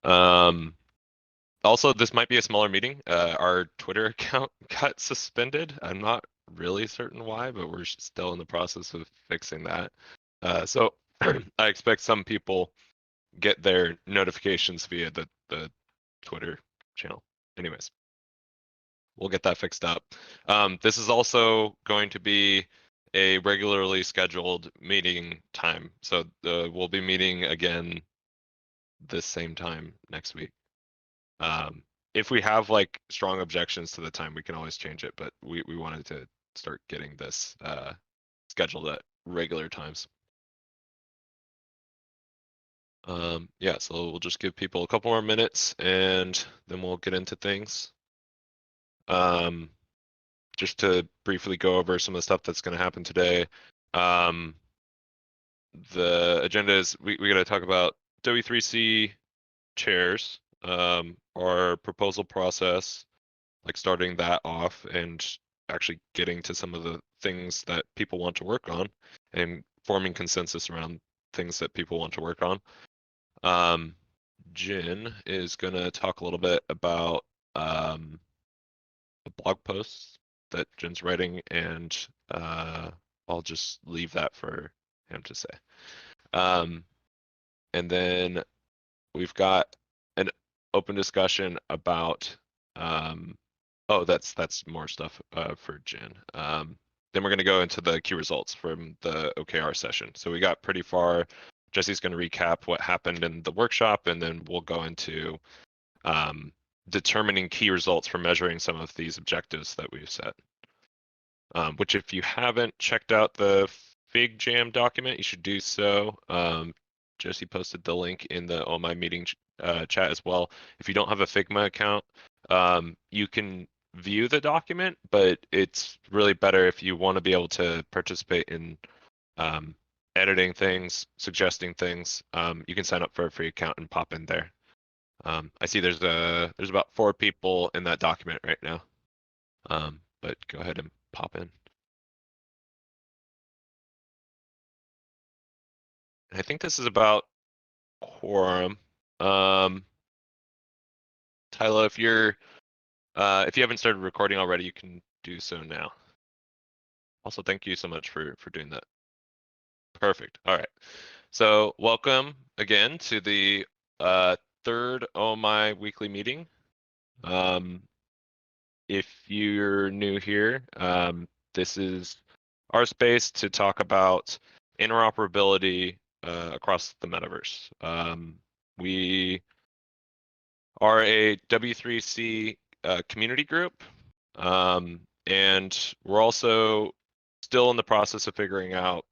Also, this might be a smaller meeting. Our Twitter account got suspended. I'm not really certain why, but we're still in the process of fixing that. So I expect some people get their notifications via the Twitter channel. Anyways, we'll get that fixed up. This is also going to be a regularly scheduled meeting time. So we'll be meeting again this same time next week. If we have like strong objections to the time, we can always change it, but we wanted to start getting this scheduled at regular times. Yeah, so we'll just give people a couple more minutes and then we'll get into things. Just to briefly go over some of the stuff that's going to happen today. The agenda is we got to talk about W3C chairs, our proposal process, like starting that off and actually getting to some of the things that people want to work on and forming consensus around things that people want to work on. Jin is going to talk a little bit about the blog posts that Jin's writing, and I'll just leave that for him to say. And then we've got an open discussion about oh, that's more stuff for Jin. Then we're going to go into the key results from the OKR session. So we got pretty far. Jesse's going to recap what happened in the workshop, and then we'll go into determining key results for measuring some of these objectives that we've set. Which if you haven't checked out the Fig Jam document, you should do so. Jesse posted the link in the On My Meeting chat as well. If you don't have a Figma account, you can view the document, but it's really better if you want to be able to participate in editing things, suggesting things. You can sign up for a free account and pop in there. I see there's about 4 people in that document right now. But go ahead and pop in. I think this is about quorum. Tyler, if you haven't started recording already, you can do so now. Also, thank you so much for doing that. Perfect. All right. So welcome again to the third Oh My weekly meeting. If you're new here, this is our space to talk about interoperability across the metaverse. We are a W3C community group, and we're also still in the process of figuring out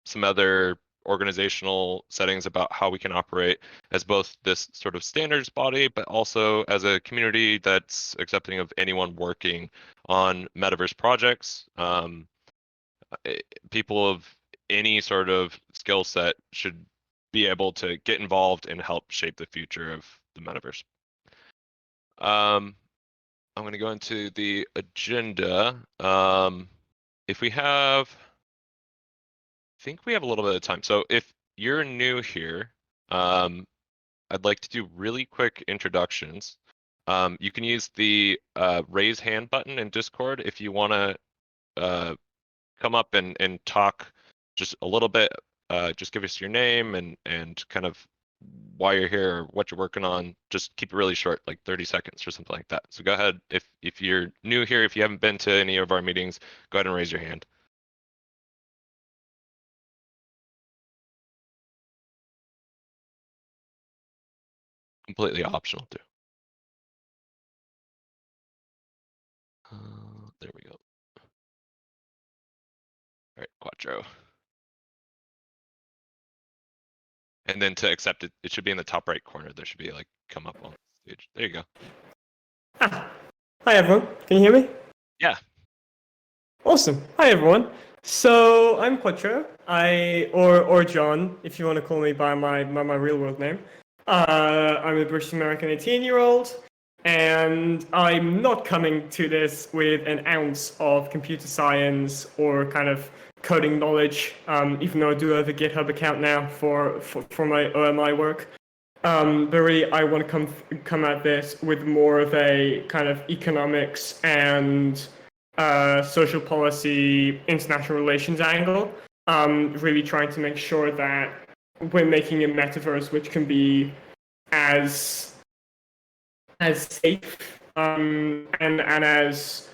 some other organizational settings about how we can operate as both this sort of standards body, but also as a community that's accepting of anyone working on metaverse projects. People of any sort of skill set should be able to get involved and help shape the future of the metaverse. I'm going to go into the agenda. If we have, I think we have a little bit of time. So if you're new here, I'd like to do really quick introductions. You can use the raise hand button in Discord if you want to come up and talk just a little bit. Just give us your name and kind of why you're here or what you're working on. Just keep it really short, like 30 seconds or something like that. So go ahead. If you're new here, if you haven't been to any of our meetings, go ahead and raise your hand. Completely optional too. There we go. All right, Quattro. And then to accept it, it should be in the top right corner. There should be like come up on stage. There you go. Hi everyone, can you hear me? Yeah. Awesome. Hi everyone. So I'm Quattro, or John, if you want to call me by my real world name. I'm a British American 18-year-old, and I'm not coming to this with an ounce of computer science or kind of coding knowledge, even though I do have a GitHub account now for my OMI work. But really, I want to come at this with more of a kind of economics and social policy, international relations angle. Really trying to make sure that we're making a metaverse which can be as safe and as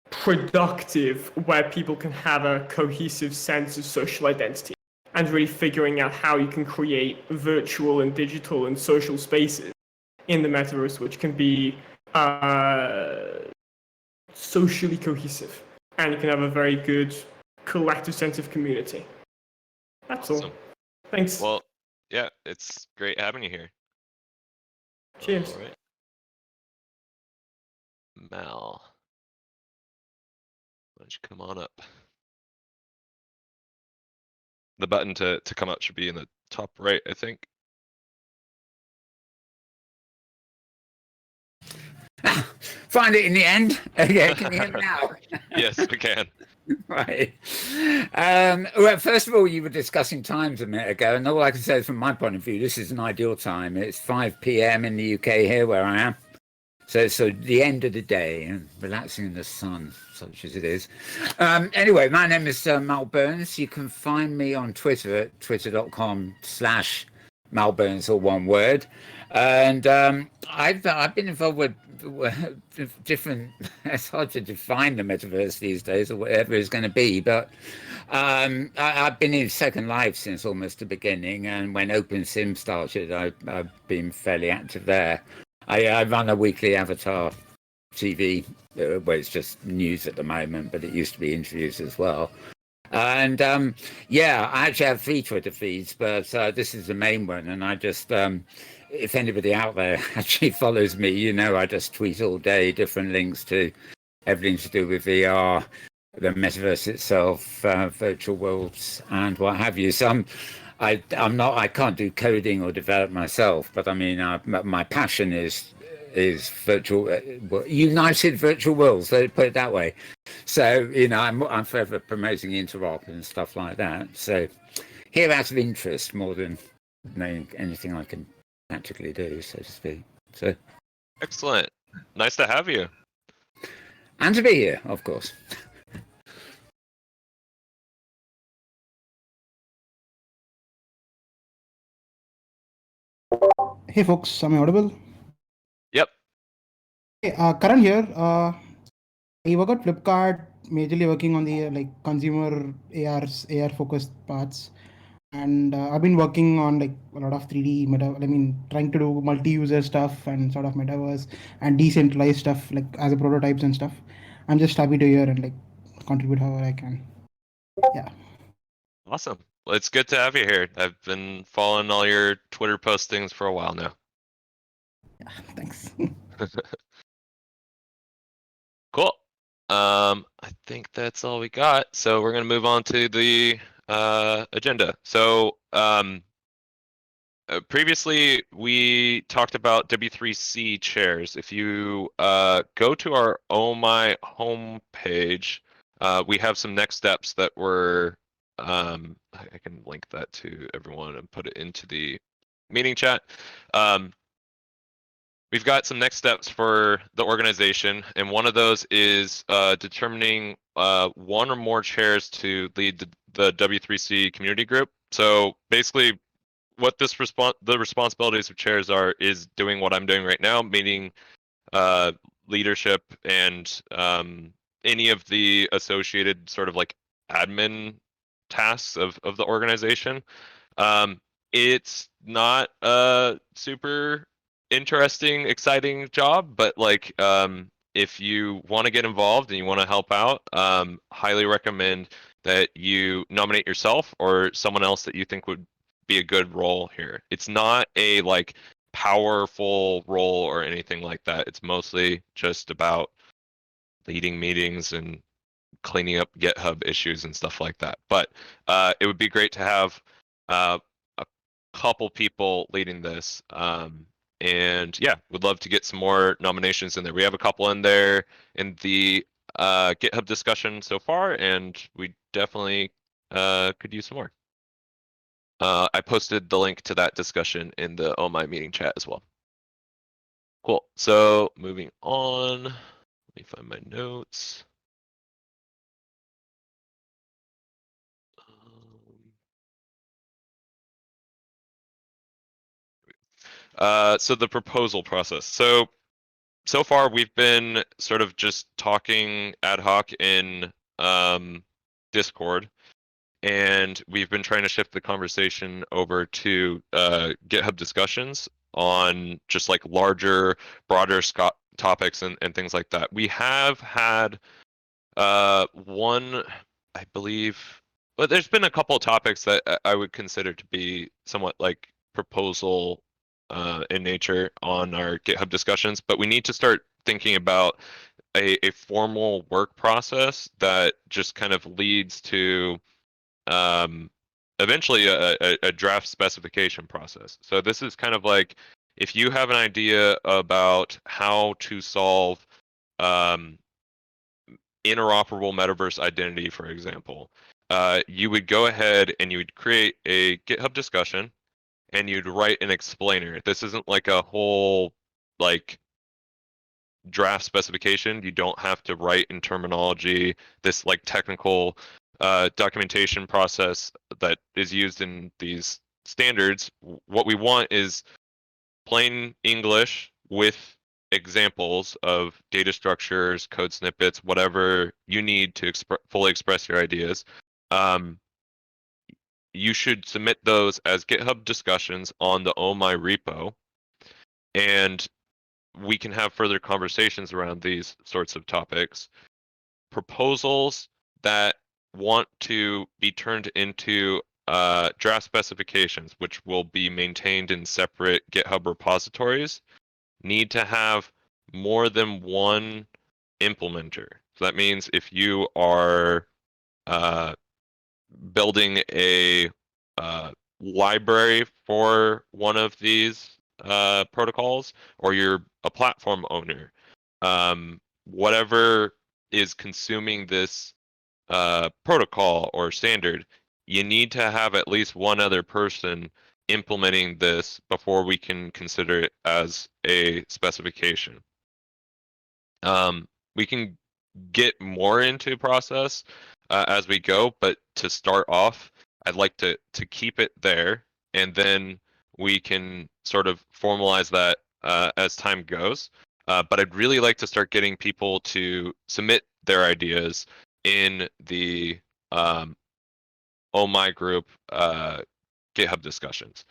productive, where people can have a cohesive sense of social identity, and really figuring out how you can create virtual and digital and social spaces in the metaverse which can be socially cohesive, and you can have a very good collective sense of community. That's Awesome. all. Thanks. Well, yeah, it's great having you here. Cheers. All right. Mal, why don't you come on up? The button to come up should be in the top right, I think. Find it in the end. Okay, can you hear me now? Yes, we can. Right. Well, first of all, you were discussing times a minute ago, and all I can say is from my point of view, this is an ideal time. It's 5 p.m. in the UK here where I am. So the end of the day and relaxing in the sun, such as it is. Anyway, my name is Mal Burns. You can find me on Twitter at twitter.com/Mal Burns, all one word. And I've been involved with different. It's hard to define the metaverse these days, or whatever it's going to be. But I've been in Second Life since almost the beginning, and when OpenSim started, I've been fairly active there. I run a weekly Avatar TV, where it's just news at the moment, but it used to be interviews as well. And yeah, I actually have 3 Twitter feeds, but this is the main one. And I just, if anybody out there actually follows me, you know, I just tweet all day, different links to everything to do with VR, the metaverse itself, virtual worlds, and what have you. So I can't do coding or develop myself, but I mean, my passion is virtual, united virtual worlds. Let's put it that way. So you know, I'm forever promoting interop and stuff like that. So here out of interest more than anything I can practically do, so to speak. So excellent. Nice to have you. And to be here, of course. Hey folks, am I audible? Yep. Hey, Karan here. I work at Flipkart, majorly working on the like consumer AR focused parts, and I've been working on like a lot of 3D meta. I mean, trying to do multi-user stuff and sort of metaverse and decentralized stuff like as a prototypes and stuff. I'm just happy to hear and like contribute however I can. Yeah. Awesome. Well, it's good to have you here. I've been following all your Twitter postings for a while now. Yeah. Thanks. Cool. I think that's all we got. So we're gonna move on to the agenda. So previously we talked about W3C chairs. If you go to our Oh My home page, we have some next steps that were I can link that to everyone and put it into the meeting chat. We've got some next steps for the organization, and one of those is determining 1 or more chairs to lead the W3C community group. So basically, what the responsibilities of chairs are is doing what I'm doing right now, meaning leadership and any of the associated sort of like admin tasks of the organization. It's not a super interesting, exciting job, but like if you want to get involved and you want to help out, highly recommend that you nominate yourself or someone else that you think would be a good role here. It's not a like powerful role or anything like that. It's mostly just about leading meetings and cleaning up GitHub issues and stuff like that. But it would be great to have a couple people leading this. And yeah, would love to get some more nominations in there. We have a couple in there in the GitHub discussion so far, and we definitely could use some more. I posted the link to that discussion in the Oh My meeting chat as well. Cool. So moving on, let me find my notes. So the proposal process. So far we've been sort of just talking ad hoc in Discord, and we've been trying to shift the conversation over to GitHub discussions on just like larger, broader topics and things like that. We have had one, I believe, but there's been a couple of topics that I would consider to be somewhat like proposal in nature on our GitHub discussions, but we need to start thinking about a formal work process that just kind of leads to um, eventually a draft specification process. So this is kind of like if you have an idea about how to solve um, interoperable metaverse identity, for example, you would go ahead and you would create a GitHub discussion and you'd write an explainer. This isn't like a whole like draft specification. You don't have to write in terminology this like technical documentation process that is used in these standards. What we want is plain English with examples of data structures, code snippets, whatever you need to fully express your ideas. You should submit those as GitHub discussions on the Oh My repo, and we can have further conversations around these sorts of topics. Proposals that want to be turned into draft specifications, which will be maintained in separate GitHub repositories, need to have more than one implementer. So that means if you are building a library for one of these protocols, or you're a platform owner, whatever is consuming this protocol or standard, you need to have at least one other person implementing this before we can consider it as a specification. We can get more into process as we go, but to start off, I'd like to keep it there, and then we can sort of formalize that as time goes. But I'd really like to start getting people to submit their ideas in the Oh My group GitHub discussions.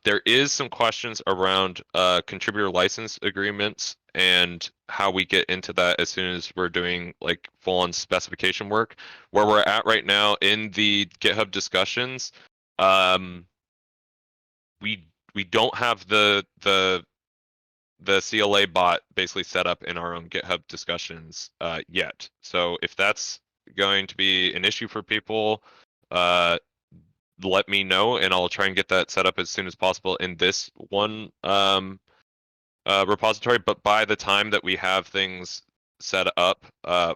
There is some questions around contributor license agreements and how we get into that as soon as we're doing like full-on specification work. Where we're at right now in the GitHub discussions, we don't have the CLA bot basically set up in our own GitHub discussions yet. So if that's going to be an issue for people, let me know and I'll try and get that set up as soon as possible in this one repository. But by the time that we have things set up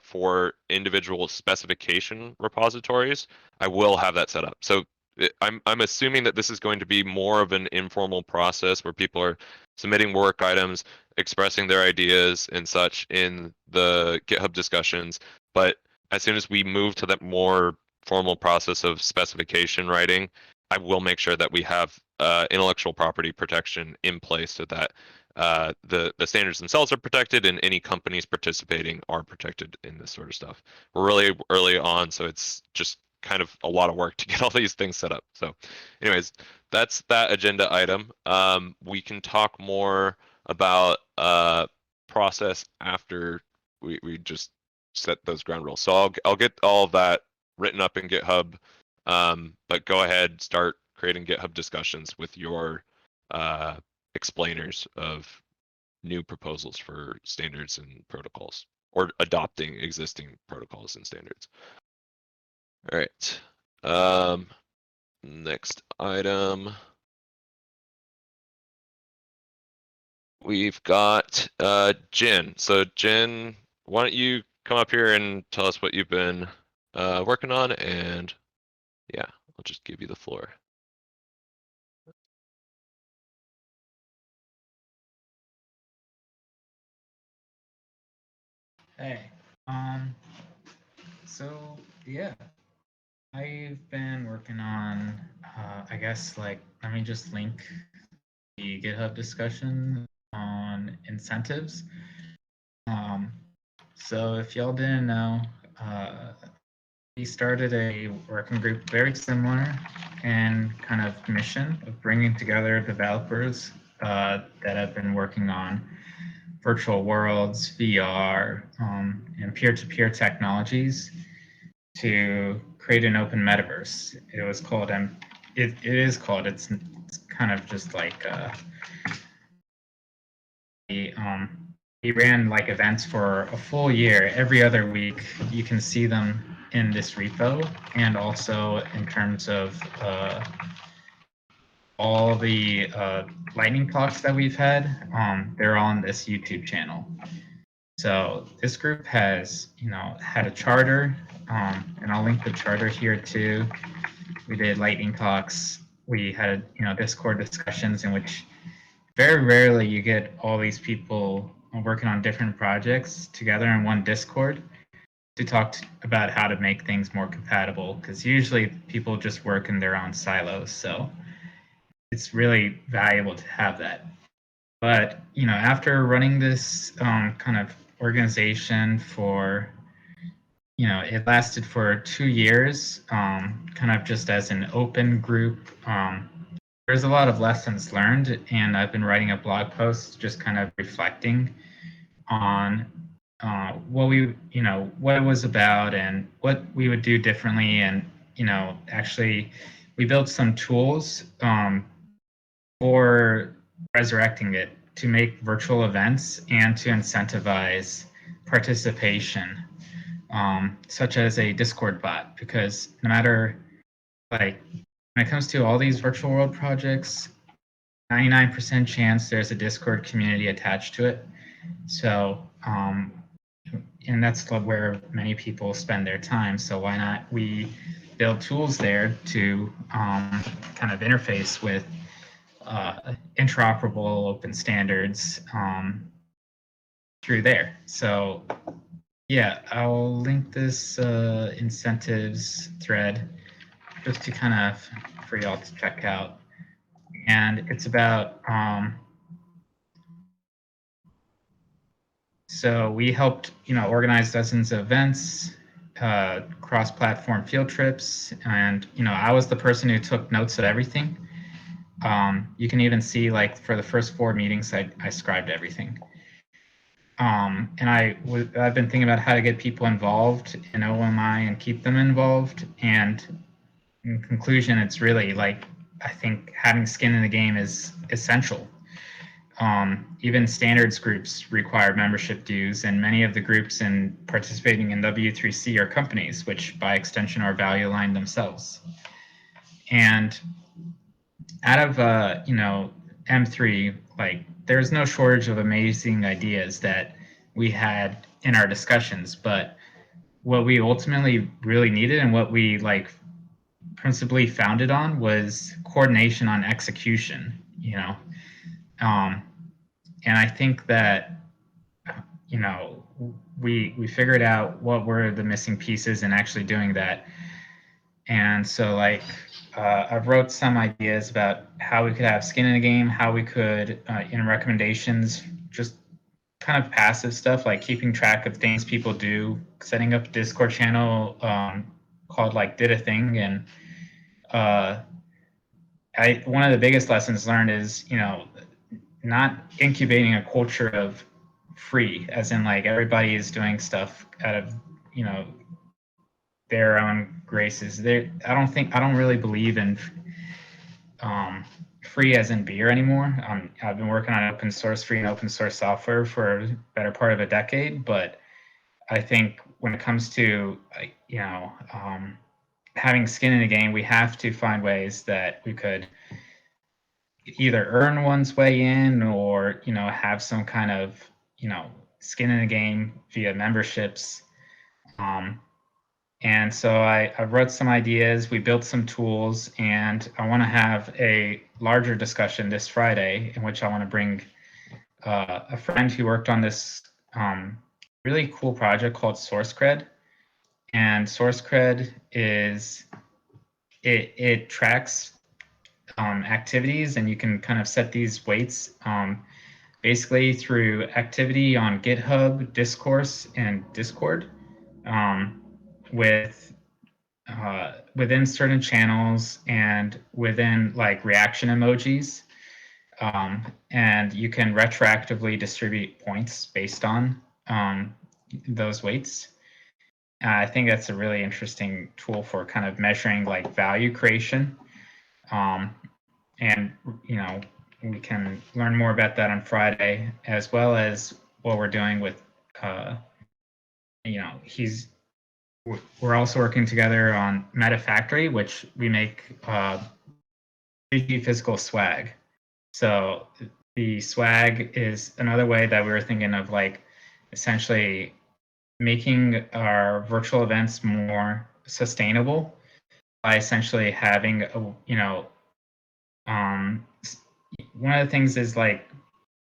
for individual specification repositories, I will have that set up. So I'm assuming that this is going to be more of an informal process where people are submitting work items, expressing their ideas and such in the GitHub discussions. But as soon as we move to that more formal process of specification writing, I will make sure that we have intellectual property protection in place so that the standards themselves are protected and any companies participating are protected in this sort of stuff. We're really early on, so it's just kind of a lot of work to get all these things set up. So anyways, that's that agenda item. We can talk more about process after we just set those ground rules. So I'll get all of that written up in GitHub. But go ahead, start creating GitHub discussions with your explainers of new proposals for standards and protocols, or adopting existing protocols and standards. All right. Next item. We've got Jen. So Jen, why don't you come up here and tell us what you've been working on, and yeah, I'll just give you the floor. Hey, so yeah, I've been working on, I guess, like, let me just link the GitHub discussion on incentives. So if y'all didn't know, we started a working group very similar in kind of mission of bringing together developers that have been working on virtual worlds, VR, and peer-to-peer technologies to create an open metaverse. It was called, it is called, it's kind of just like, he ran like events for a full year. Every other week, you can see them in this repo, and also in terms of all the lightning talks that we've had, they're on this YouTube channel. So this group has, had a charter, and I'll link the charter here too. We did lightning talks. We had, Discord discussions in which very rarely you get all these people working on different projects together in one Discord to talk about how to make things more compatible, because usually people just work in their own silos. So it's really valuable to have that. But, after running this kind of organization for, it lasted for 2 years, kind of just as an open group. There's a lot of lessons learned, and I've been writing a blog post just kind of reflecting on what what it was about and what we would do differently. And, actually, we built some tools for resurrecting it to make virtual events and to incentivize participation, such as a Discord bot, because no matter, like, when it comes to all these virtual world projects, 99% chance there's a Discord community attached to it. So, and that's where many people spend their time. So why not we build tools there to kind of interface with interoperable open standards through there. So yeah, I'll link this incentives thread just to kind of for y'all to check out. And it's about, so we helped, organize dozens of events, cross-platform field trips, and, I was the person who took notes of everything. You can even see, like, for the first 4 meetings, I scribed everything. And I've been thinking about how to get people involved in OMI and keep them involved. And in conclusion, it's really like, I think having skin in the game is essential. Even standards groups require membership dues, and many of the groups participating in W3C are companies, which by extension are value aligned themselves. And out of M3, like, there's no shortage of amazing ideas that we had in our discussions, but what we ultimately really needed and what we principally founded on was coordination on execution. And I think that we figured out what were the missing pieces in actually doing that. And so, I've wrote some ideas about how we could have skin in the game, how we could, in recommendations, just kind of passive stuff like keeping track of things people do, setting up a Discord channel called Did a Thing. And one of the biggest lessons learned is, not incubating a culture of free, as in everybody is doing stuff out of, their own graces. I don't really believe in free as in beer anymore. I've been working on open source, free and open source software for a better part of a decade, but I think when it comes to having skin in the game, we have to find ways that we could either earn one's way in or have some kind of skin in the game via memberships. And so I wrote some ideas, we built some tools, and I want to have a larger discussion this Friday in which I want to bring a friend who worked on this really cool project called SourceCred. And SourceCred is it tracks activities, and you can kind of set these weights basically through activity on GitHub, Discourse, and Discord with within certain channels and within like reaction emojis. And you can retroactively distribute points based on those weights. I think that's a really interesting tool for kind of measuring like value creation. And, you know, we can learn more about that on Friday, as well as what we're doing with, you know, we're also working together on Meta Factory, which we make 3D physical swag. So the swag is another way that we were thinking of, like, essentially making our virtual events more sustainable by essentially having one of the things is like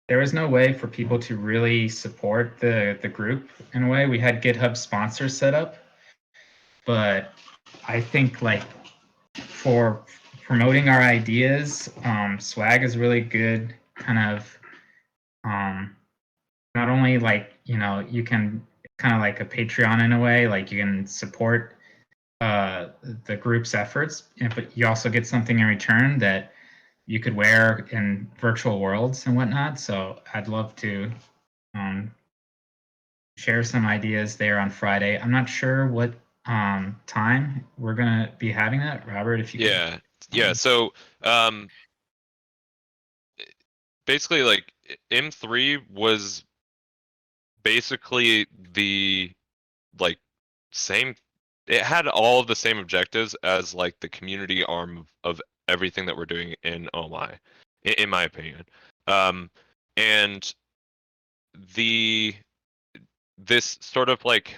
there was no way for people to really support the group in a way. We had GitHub sponsors set up, but I think like for promoting our ideas, swag is really good kind of not only like, you know, you can kind of like a Patreon in a way, like you can support the group's efforts, but you also get something in return that you could wear in virtual worlds and whatnot. So I'd love to share some ideas there on Friday. I'm not sure what time we're gonna be having that. Robert, if you could. Yeah. So basically, like M3 was basically the like same. It had all of the same objectives as like the community arm of everything that we're doing in OMI, in my opinion. And this sort of like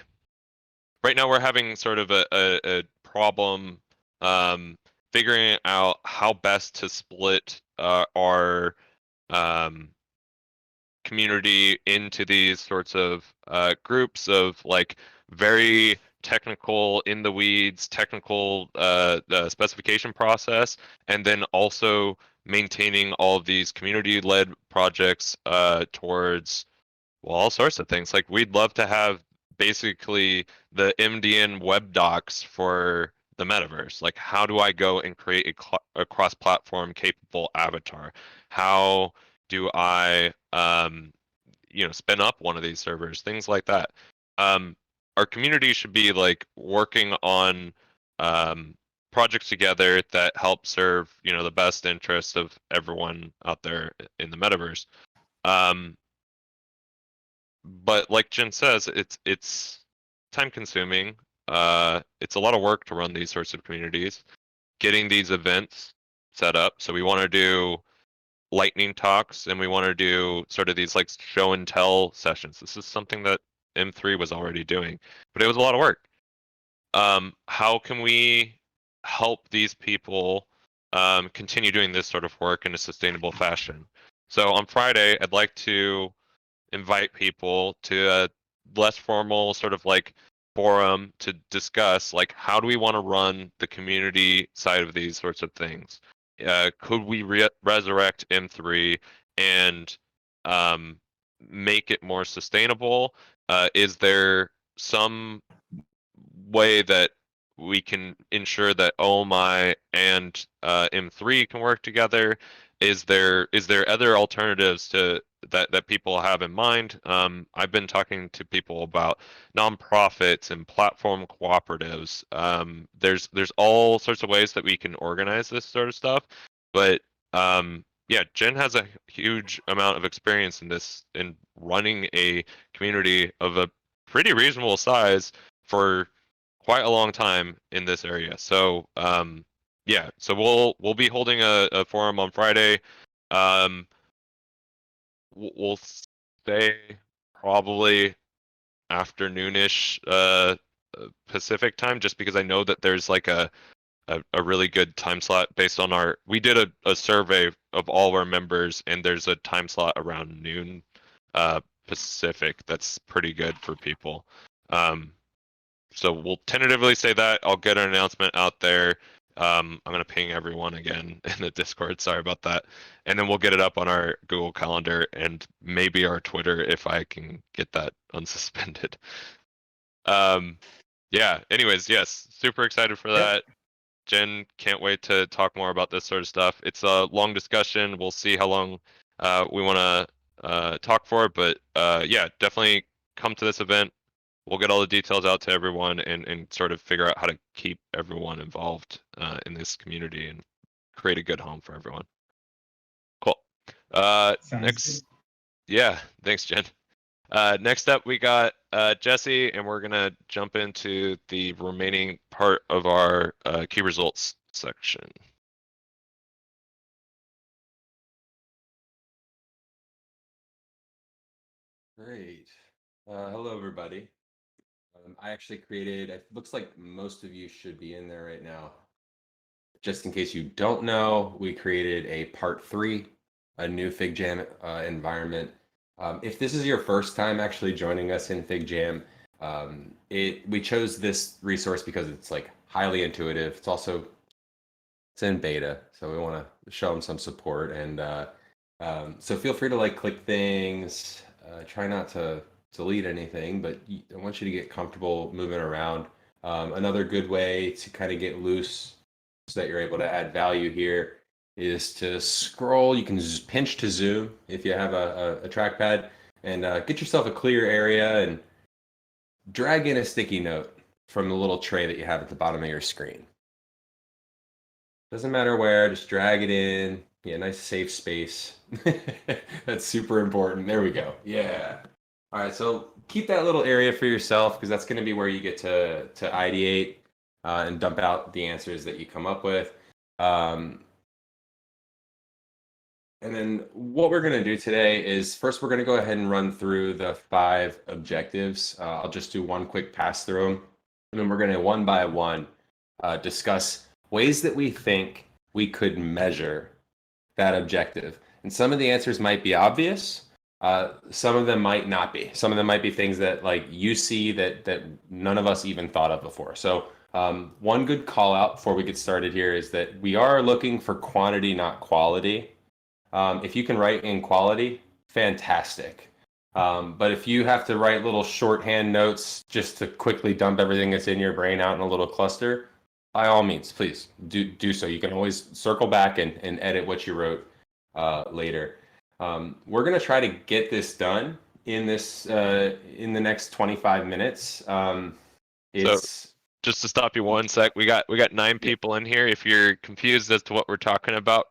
right now we're having sort of a problem figuring out how best to split our community into these sorts of groups of like very technical in the weeds technical specification process, and then also maintaining all of these community led projects towards all sorts of things. Like we'd love to have basically the MDN web docs for the metaverse. Like how do I go and create a cross-platform capable avatar? How do I spin up one of these servers? Things like that. Our community should be like working on projects together that help serve the best interests of everyone out there in the metaverse. But like Jen says, it's time consuming. It's a lot of work to run these sorts of communities. Getting these events set up. So we want to do lightning talks, and we want to do sort of these like show and tell sessions. This is something that M3 was already doing, but it was a lot of work. How can we help these people continue doing this sort of work in a sustainable fashion? So on Friday, I'd like to invite people to a less formal sort of like forum to discuss like how do we want to run the community side of these sorts of things. Could we resurrect M3 and make it more sustainable? Is there some way that we can ensure that OMI and M3 can work together? Is there other alternatives to that people have in mind? I've been talking to people about nonprofits and platform cooperatives. There's all sorts of ways that we can organize this sort of stuff, but yeah, Jen has a huge amount of experience in running a community of a pretty reasonable size for quite a long time in this area. So yeah, so we'll be holding a forum on Friday. We'll say probably afternoonish Pacific time, just because I know that there's like a really good time slot based on we did a survey of all of our members, and there's a time slot around noon Pacific. That's pretty good for people. So we'll tentatively say that. I'll get an announcement out there. I'm gonna ping everyone again in the Discord. Sorry about that. And then we'll get it up on our Google Calendar and maybe our Twitter if I can get that unsuspended. Yeah. Anyways, yes, super excited for that. Jen, can't wait to talk more about this sort of stuff. It's a long discussion. We'll see how long we want to talk for, but yeah, definitely come to this event. We'll get all the details out to everyone and sort of figure out how to keep everyone involved in this community and create a good home for everyone. Cool. Sounds Next, good. yeah, thanks, Jen. Next up, we got Jesse, and we're gonna jump into the remaining part of our key results section. Great. Hello, everybody. I actually created, it looks like most of you should be in there right now. Just in case you don't know, we created a part 3, a new FigJam environment. If this is your first time actually joining us in FigJam, we chose this resource because it's like highly intuitive. It's in beta, so we want to show them some support. And so feel free to like click things. Try not to delete anything, but I want you to get comfortable moving around. Another good way to kind of get loose so that you're able to add value here is to scroll. You can pinch to zoom if you have a trackpad, and get yourself a clear area and drag in a sticky note from the little tray that you have at the bottom of your screen. Doesn't matter where, just drag it in. Yeah, nice safe space. That's super important. There we go. Yeah. All right, so keep that little area for yourself because that's going to be where you get to ideate and dump out the answers that you come up with. And then what we're going to do today is first we're going to go ahead and run through the 5 objectives. I'll just do one quick pass through them, and then we're going to one by one discuss ways that we think we could measure that objective. And some of the answers might be obvious. Some of them might not be. Some of them might be things that like you see that none of us even thought of before. So one good call out before we get started here is that we are looking for quantity, not quality. If you can write in quality, fantastic. But if you have to write little shorthand notes just to quickly dump everything that's in your brain out in a little cluster, by all means, please do so. You can always circle back and edit what you wrote later. We're going to try to get this done in the next 25 minutes. It's just to stop you one sec, we got 9 people in here. If you're confused as to what we're talking about,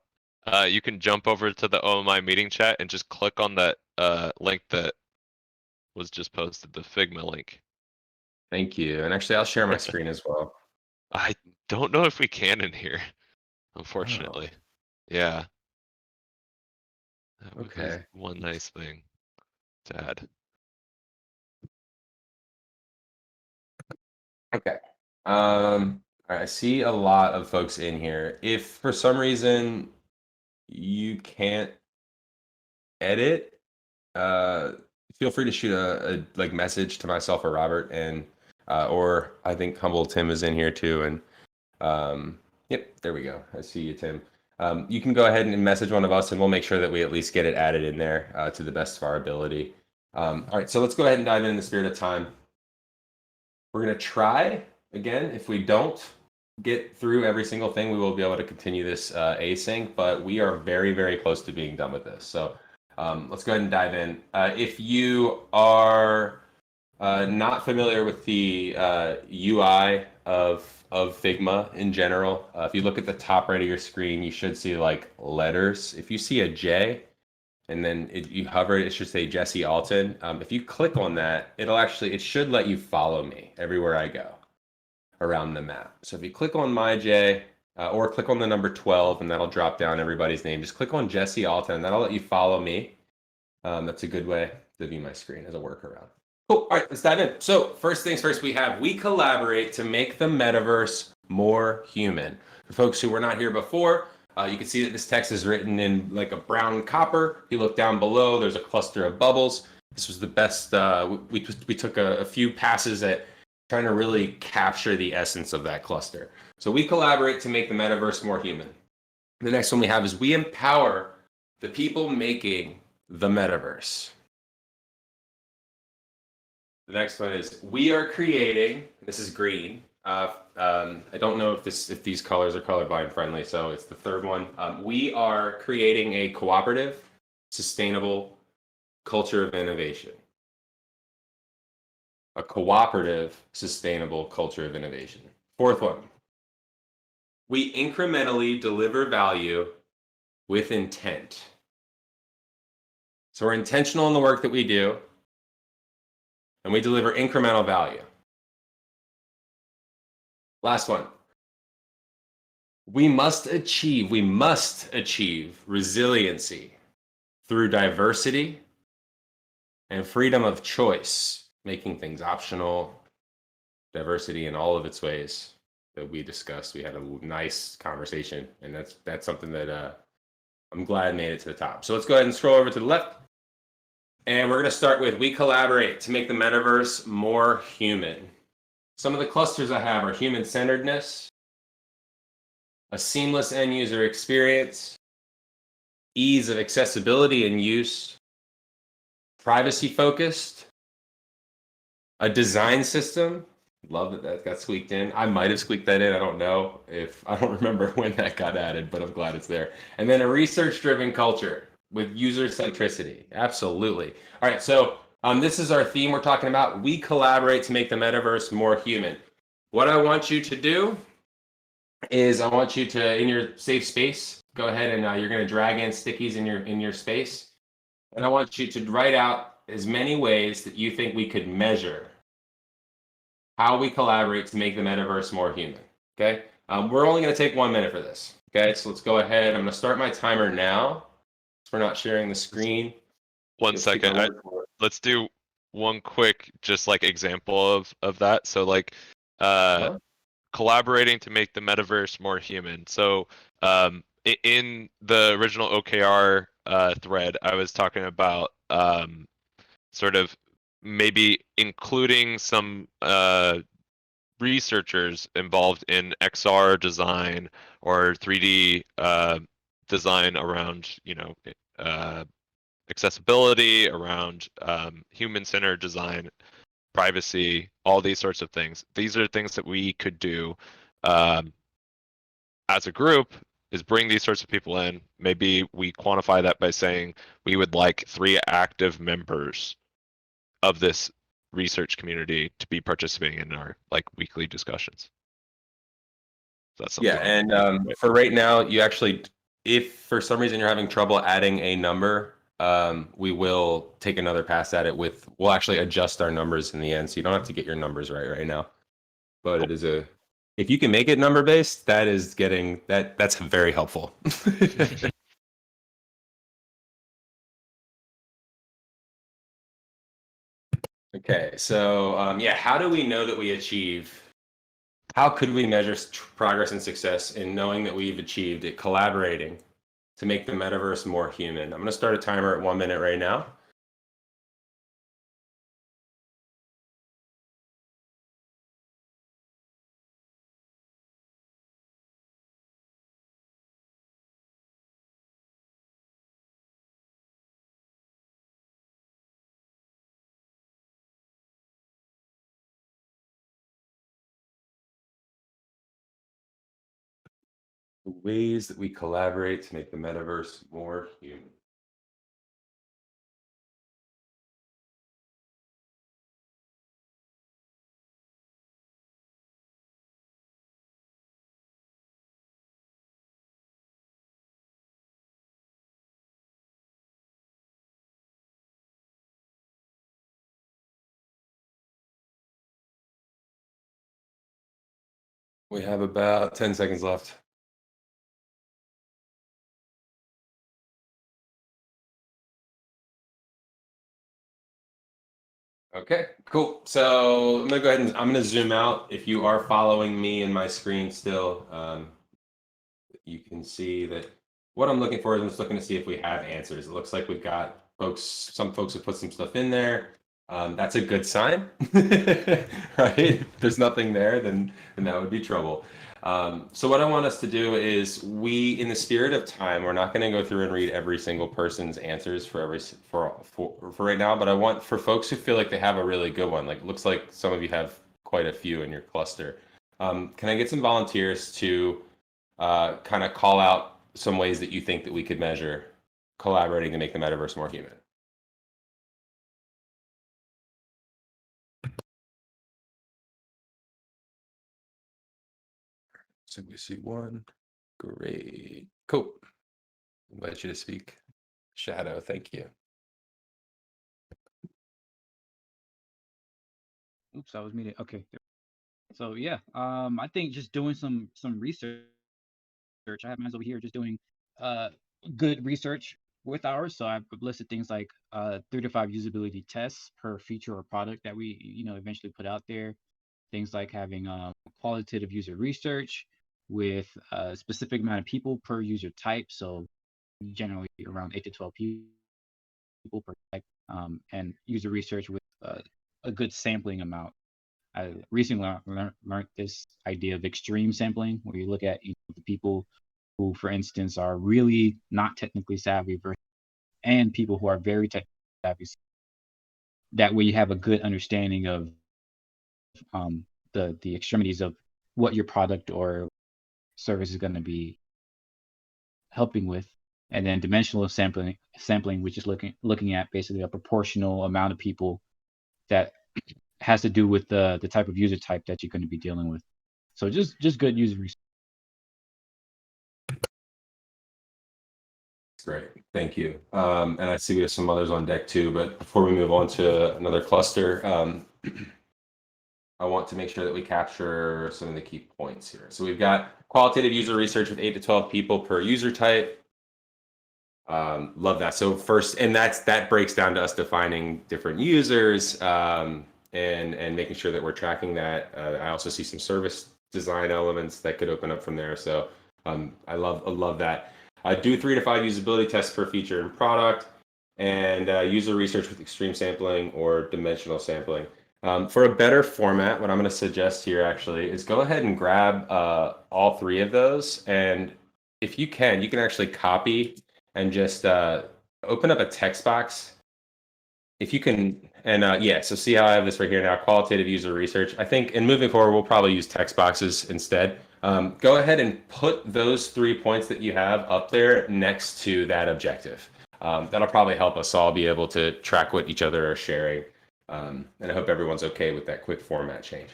you can jump over to the OMI meeting chat and just click on that link that was just posted, the Figma link. Thank you. And actually, I'll share my screen as well. I don't know if we can in here, unfortunately. Oh. Yeah. That would be Okay. one nice thing to add. Okay. All right, I see a lot of folks in here. If for some reason you can't edit, feel free to shoot a like message to myself or Robert, and or I think Humble Tim is in here too. And yep, there we go. I see you, Tim. You can go ahead and message one of us, and we'll make sure that we at least get it added in there to the best of our ability. All right, so let's go ahead and dive in the spirit of time. We're going to try again. If we don't get through every single thing, we will be able to continue this async, but we are very, very close to being done with this. So let's go ahead and dive in. If you are not familiar with the UI of Figma in general, if you look at the top right of your screen, you should see like letters. If you see a J, and then you hover, it should say Jesse Alton. If you click on that, it should let you follow me everywhere I go around the map. So if you click on my J, or click on the number 12, and that'll drop down everybody's name. Just click on Jesse Alton, and that'll let you follow me. That's a good way to view my screen as a workaround. Cool. All right, let's dive in. So first things first, we collaborate to make the metaverse more human. For folks who were not here before, you can see that this text is written in like a brown copper. If you look down below, there's a cluster of bubbles. This was the best. We took a few passes at trying to really capture the essence of that cluster. So we collaborate to make the metaverse more human. The next one we have is we empower the people making the metaverse. The next one is we are creating. This is green. I don't know if these colors are colorblind friendly, so it's the third one. We are creating a cooperative, sustainable culture of innovation. A cooperative, sustainable culture of innovation. Fourth one. We incrementally deliver value with intent. So we're intentional in the work that we do, and we deliver incremental value. Last one. We must achieve resiliency through diversity and freedom of choice, making things optional, diversity in all of its ways that we discussed. We had a nice conversation, and that's something that I'm glad made it to the top. So let's go ahead and scroll over to the left. And we're going to start with we collaborate to make the metaverse more human. Some of the clusters I have are human-centeredness, a seamless end-user experience, ease of accessibility and use, privacy-focused, a design system. Love that got squeaked in. I might have squeaked that in. I don't know I don't remember when that got added, but I'm glad it's there. And then a research-driven culture with user centricity. Absolutely. All right, so this is our theme we're talking about. We collaborate to make the metaverse more human. What I want you to do is I want you to, in your safe space, go ahead and you're going to drag in stickies in your space. And I want you to write out as many ways that you think we could measure how we collaborate to make the metaverse more human. Okay? We're only going to take 1 minute for this. Okay, so let's go ahead. I'm going to start my timer now. We're not sharing the screen. 1 second. Let's do one quick, just like example of that. So like, collaborating to make the metaverse more human. So in the original OKR thread, I was talking about sort of maybe including some researchers involved in XR design or 3D design around, accessibility, around human-centered design, privacy, all these sorts of things. These are things that we could do as a group, is bring these sorts of people in. Maybe we quantify that by saying we would like 3 active members of this research community to be participating in our like weekly discussions. That's something. Yeah, and for right now, you actually, if for some reason you're having trouble adding a number, we will take another pass at it we'll actually adjust our numbers in the end, so you don't have to get your numbers right now. But it is if you can make it number based, that's very helpful. Okay, so how do we know that we achieve? How could we measure progress and success in knowing that we've achieved it, collaborating to make the metaverse more human? I'm going to start a timer at 1 minute right now. The ways that we collaborate to make the metaverse more human. We have about 10 seconds left. Okay, cool. So I'm gonna go ahead and I'm gonna zoom out. If you are following me in my screen still, you can see that what I'm looking for is I'm just looking to see if we have answers. It looks like we've got some folks have put some stuff in there. That's a good sign, right? If there's nothing there, then that would be trouble. So what I want us to do is in the spirit of time, we're not going to go through and read every single person's answers for right now, but I want for folks who feel like they have a really good one, like it looks like some of you have quite a few in your cluster. Can I get some volunteers to kind of call out some ways that you think that we could measure collaborating to make the metaverse more human? So we see one. Great. Cool. Invite you to speak. Shadow, thank you. Oops, I was muted. Okay. So yeah, I think just doing some research. I have mine over here just doing good research with ours. So I've listed things like 3 to 5 usability tests per feature or product that we eventually put out there. Things like having qualitative user research with a specific amount of people per user type. So generally around 8 to 12 people per type, and user research with a good sampling amount. I recently learned this idea of extreme sampling, where you look at the people who, for instance, are really not technically savvy and people who are very technically savvy. That way you have a good understanding of the extremities of what your product or service is going to be helping with. And then dimensional sampling, which is looking at basically a proportional amount of people that has to do with the type of user type that you're going to be dealing with. So just good user research. Great, thank you. And I see we have some others on deck too, but before we move on to another cluster, I want to make sure that we capture some of the key points here. So we've got qualitative user research with 8 to 12 people per user type. Love that. So first, and that breaks down to us defining different users and making sure that we're tracking that. I also see some service design elements that could open up from there. So I love that. Do 3 to 5 usability tests per feature and product, and user research with extreme sampling or dimensional sampling. For a better format, what I'm going to suggest here actually is go ahead and grab all 3 of those, and if you can actually copy and just open up a text box. If you can, and yeah, so see how I have this right here now, qualitative user research. I think, and moving forward, we'll probably use text boxes instead. Go ahead and put those 3 points that you have up there next to that objective. That'll probably help us all be able to track what each other are sharing. And I hope everyone's okay with that quick format change.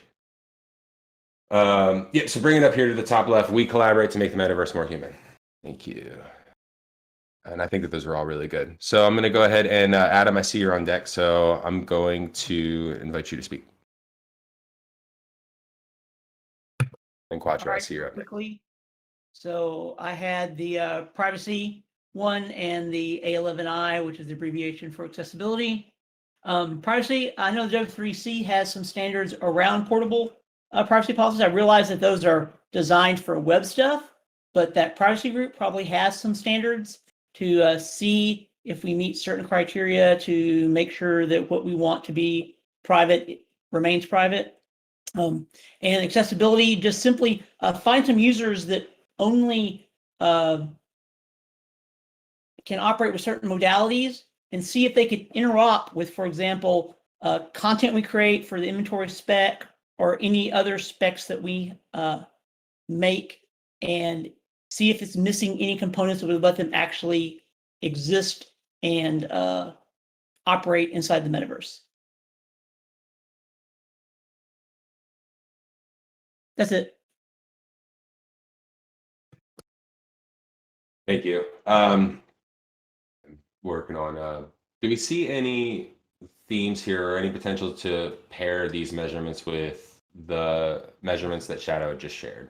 Yeah, so bring it up here to the top left. We collaborate to make the metaverse more human. Thank you. And I think that those are all really good. So I'm going to go ahead and Adam, I see you're on deck, so I'm going to invite you to speak. And Quattro, I see you're up next. Quickly. So I had the privacy one and the A11I, which is the abbreviation for accessibility. Privacy, I know the W3C has some standards around portable privacy policies. I realize that those are designed for web stuff, but that privacy group probably has some standards to see if we meet certain criteria to make sure that what we want to be private remains private. And accessibility, just simply find some users that only can operate with certain modalities and see if they could interop with, for example, content we create for the inventory spec or any other specs that we make, and see if it's missing any components that would let them actually exist and operate inside the metaverse. That's it. Thank you. Working on, do we see any themes here or any potential to pair these measurements with the measurements that Shadow just shared?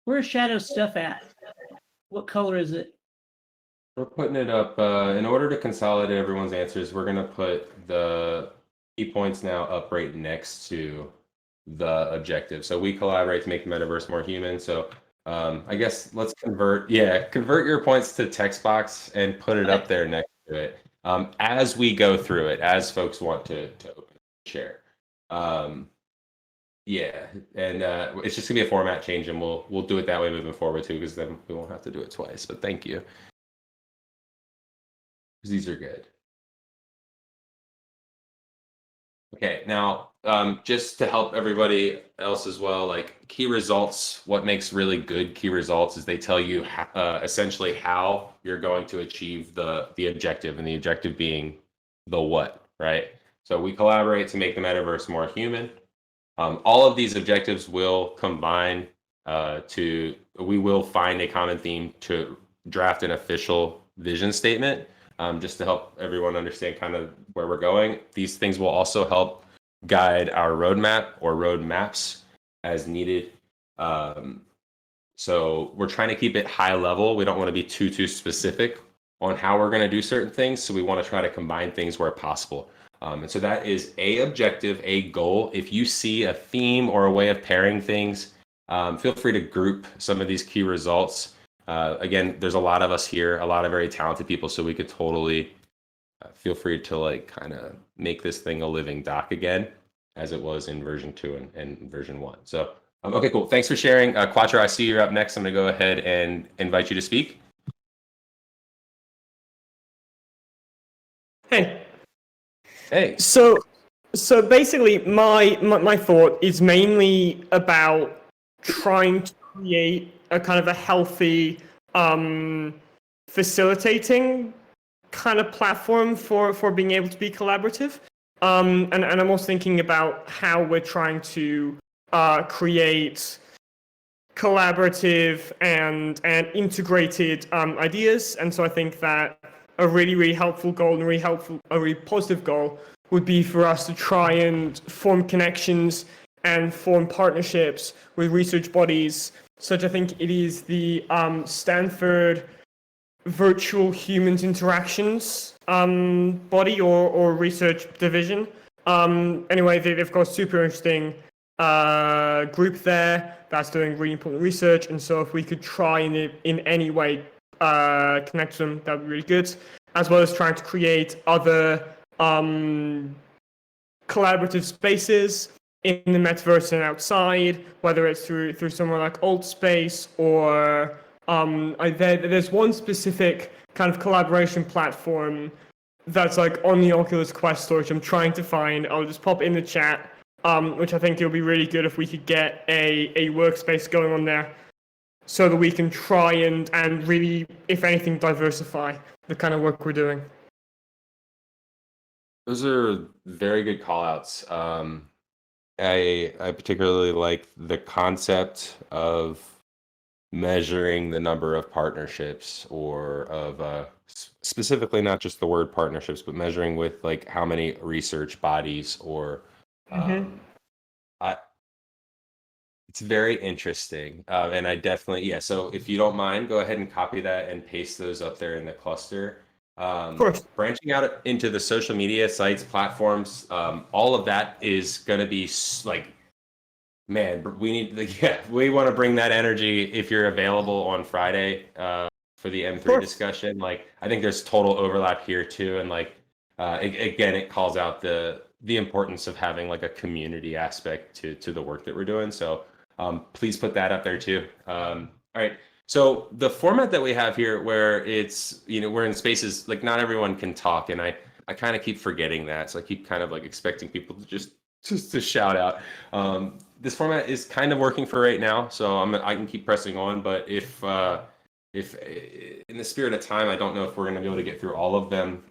Where's Shadow's stuff at? What color is it? We're putting it up, in order to consolidate everyone's answers, we're going to put the key points now up right next to the objective. So we collaborate to make the metaverse more human. So I guess let's convert your points to text box and put it up there next to it as we go through it, as folks want to open share. Yeah, and it's just gonna be a format change, and we'll do it that way moving forward too, because then we won't have to do it twice. But thank you, because these are good. Okay, now just to help everybody else as well, like key results, what makes really good key results is they tell you essentially how you're going to achieve the objective, and the objective being the what, right? So we collaborate to make the metaverse more human. All of these objectives will combine we will find a common theme to draft an official vision statement, just to help everyone understand kind of where we're going. These things will also help guide our roadmap or roadmaps as needed. So we're trying to keep it high level. We don't want to be too specific on how we're going to do certain things. So we want to try to combine things where possible. And so that is a objective, a goal. If you see a theme or a way of pairing things, feel free to group some of these key results. Again, there's a lot of us here, a lot of very talented people, so we could totally feel free to like kind of make this thing a living doc again, as it was in version 2 and version 1. So, okay, cool. Thanks for sharing. Quattro, I see you're up next. I'm going to go ahead and invite you to speak. Hey. Hey. So basically, my thought is mainly about trying to create a kind of a healthy facilitating kind of platform for being able to be collaborative. And I'm also thinking about how we're trying to create collaborative and integrated ideas. And so I think that a really helpful goal and a really positive goal would be for us to try and form connections and form partnerships with research bodies, such I think it is the Stanford Virtual Humans Interactions body or research division. Anyway, they've got a super interesting group there that's doing really important research, and so if we could try and in any way connect to them, that would be really good, as well as trying to create other collaborative spaces in the metaverse and outside, whether it's through somewhere like Altspace or there's one specific kind of collaboration platform that's like on the Oculus Quest store, which I'm trying to find. I'll just pop in the chat, which I think it would be really good if we could get a workspace going on there, so that we can try and really, if anything, diversify the kind of work we're doing. Those are very good call outs. I particularly like the concept of measuring the number of partnerships, or of specifically not just the word partnerships, but measuring with like how many research bodies or it's very interesting. And I definitely, so if you don't mind, go ahead and copy that and paste those up there in the cluster. Of course. Branching out into the social media sites, platforms, all of that is going to be like, man, we want to bring that energy if you're available on Friday for the M3 discussion. Like, I think there's total overlap here too. And like, again, it calls out the importance of having like a community aspect to the work that we're doing. So please put that up there too. All right. So the format that we have here, where it's, we're in spaces, like not everyone can talk, and I kind of keep forgetting that. So I keep kind of like expecting people to just to shout out. This format is kind of working for right now, so I can keep pressing on. But if in the spirit of time, I don't know if we're going to be able to get through all of them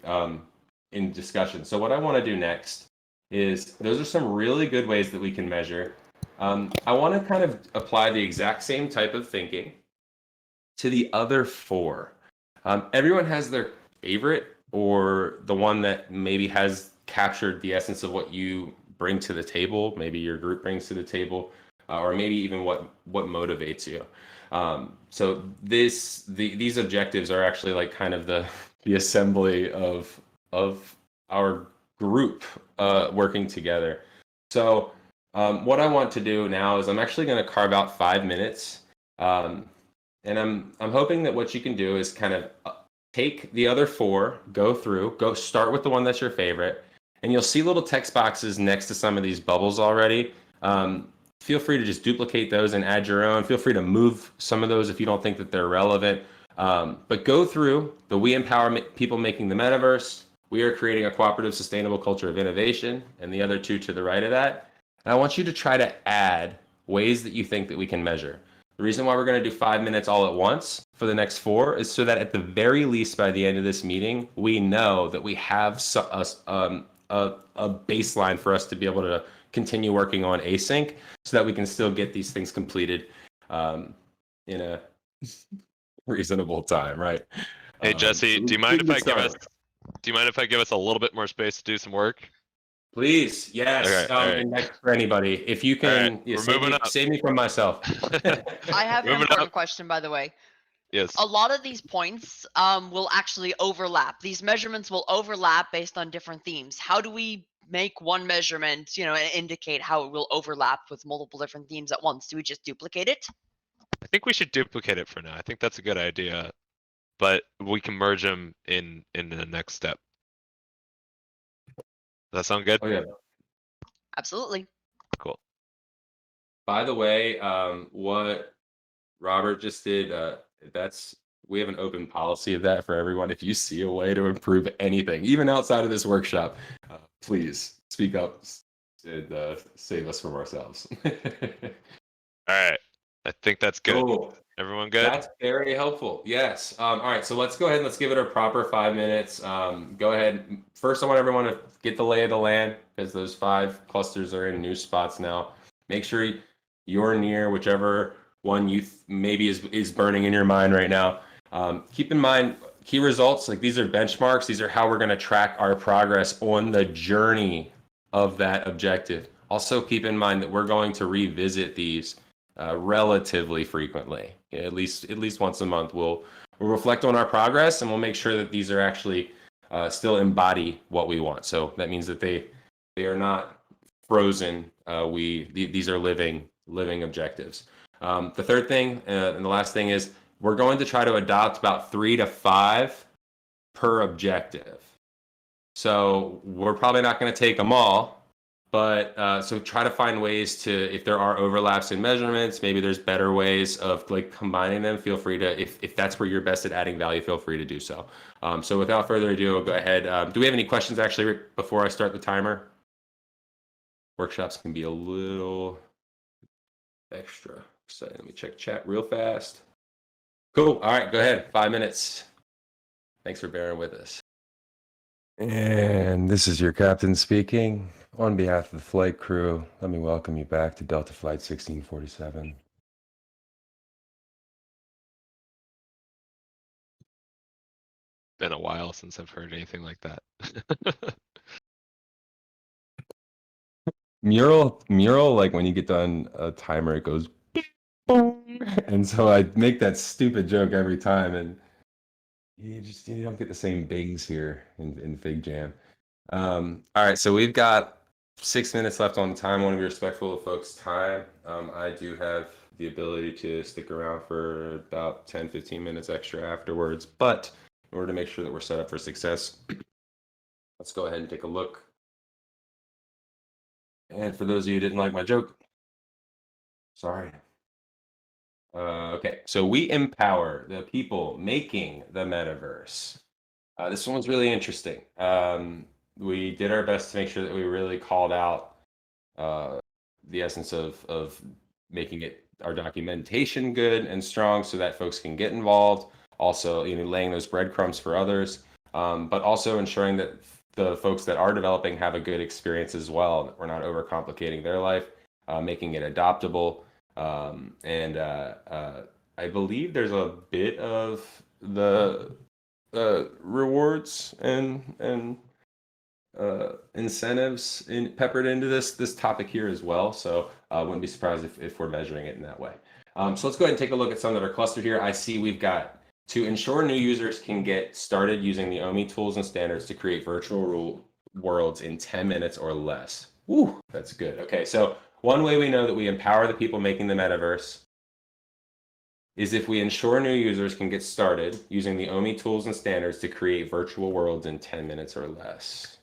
in discussion. So what I want to do next is, those are some really good ways that we can measure. I want to kind of apply the exact same type of thinking to the other 4. Everyone has their favorite, or the one that maybe has captured the essence of what you bring to the table, maybe your group brings to the table, or maybe even what motivates you. So these objectives are actually like kind of the assembly of our group working together. So What I want to do now is I'm actually going to carve out 5 minutes, and I'm hoping that what you can do is kind of take the other 4, go start with the one that's your favorite, and you'll see little text boxes next to some of these bubbles already. Feel free to just duplicate those and add your own. Feel free to move some of those if you don't think that they're relevant. But go through the We Empower People Making the Metaverse. We are creating a cooperative, sustainable culture of innovation, and the other 2 to the right of that. And I want you to try to add ways that you think that we can measure. The reason why we're going to do 5 minutes all at once for the next 4 is so that at the very least by the end of this meeting, we know that we have a baseline for us to be able to continue working on async so that we can still get these things completed in a reasonable time, right? Hey Jesse, so do you mind if I give us a little bit more space to do some work? Please, yes. Okay, all right. And next for anybody, if you can, We're moving up. save me from myself. I have an Moving important up. question, by the way. Yes. A lot of these points will actually overlap. These measurements will overlap based on different themes. How do we make one measurement, and indicate how it will overlap with multiple different themes at once? Do we just duplicate it? I think we should duplicate it for now. I think that's a good idea, but we can merge them in the next step. Does that sound good? Oh yeah. Absolutely. Cool. By the way, what Robert just did, we have an open policy of that for everyone. If you see a way to improve anything, even outside of this workshop, please speak up and save us from ourselves. All right. I think that's good. Cool. Everyone good? That's very helpful. Yes. All right. So let's go ahead and let's give it a proper 5 minutes. Go ahead. First, I want everyone to get the lay of the land because those 5 clusters are in new spots now. Make sure you're near whichever one you maybe is burning in your mind right now. Keep in mind key results. Like these are benchmarks. These are how we're going to track our progress on the journey of that objective. Also, keep in mind that we're going to revisit these relatively frequently. At least once a month, we'll reflect on our progress and we'll make sure that these are actually still embody what we want. So that means that they are not frozen. These are living objectives. The third thing and the last thing is we're going to try to adopt about 3 to 5 per objective. So we're probably not going to take them all. But so try to find ways to, if there are overlaps in measurements, maybe there's better ways of like combining them. Feel free to, if that's where you're best at adding value, feel free to do so. So without further ado, I'll go ahead. Do we have any questions actually before I start the timer? Workshops can be a little extra. So let me check chat real fast. Cool. All right, go ahead. 5 minutes. Thanks for bearing with us. And this is your captain speaking. On behalf of the flight crew, let me welcome you back to Delta Flight 1647. Been a while since I've heard anything like that. Mural, like when you get done a timer, it goes boom. And so I make that stupid joke every time, and you don't get the same bings here in Fig Jam. All right, so we've got 6 minutes left on the time. I want to be respectful of folks' time. I do have the ability to stick around for about 10-15 minutes extra afterwards, but in order to make sure that we're set up for success, let's go ahead and take a look. And for those of you who didn't like my joke, sorry. Okay, so we empower the people making the metaverse. This one was really interesting. We did our best to make sure that we really called out the essence of making it our documentation good and strong so that folks can get involved. Also, laying those breadcrumbs for others, but also ensuring that the folks that are developing have a good experience as well. That we're not overcomplicating their life, making it adoptable. And I believe there's a bit of the rewards and incentives peppered into this topic here as well. So I wouldn't be surprised if we're measuring it in that way. So let's go ahead and take a look at some that are clustered here. I see we've got to ensure new users can get started using the OMI tools and standards to create virtual worlds in 10 minutes or less. Woo, that's good. Okay, so One way we know that we empower the people making the metaverse is if we ensure new users can get started using the OMI tools and standards to create virtual worlds in 10 minutes or less.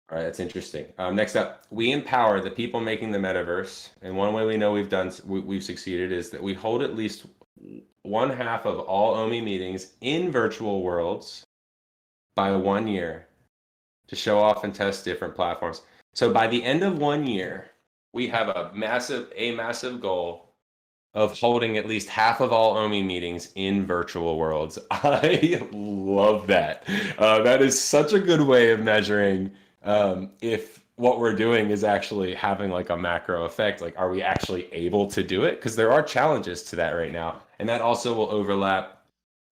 All right, that's interesting. Next up, we empower the people making the metaverse. And one way we know we've succeeded is that we hold at least 1/2 of all OMI meetings in virtual worlds by 1 year to show off and test different platforms. So by the end of 1 year, we have a massive goal of holding at least half of all OMI meetings in virtual worlds. I love that. That is such a good way of measuring if what we're doing is actually having like a macro effect. Like, are we actually able to do it? Because there are challenges to that right now. And that also will overlap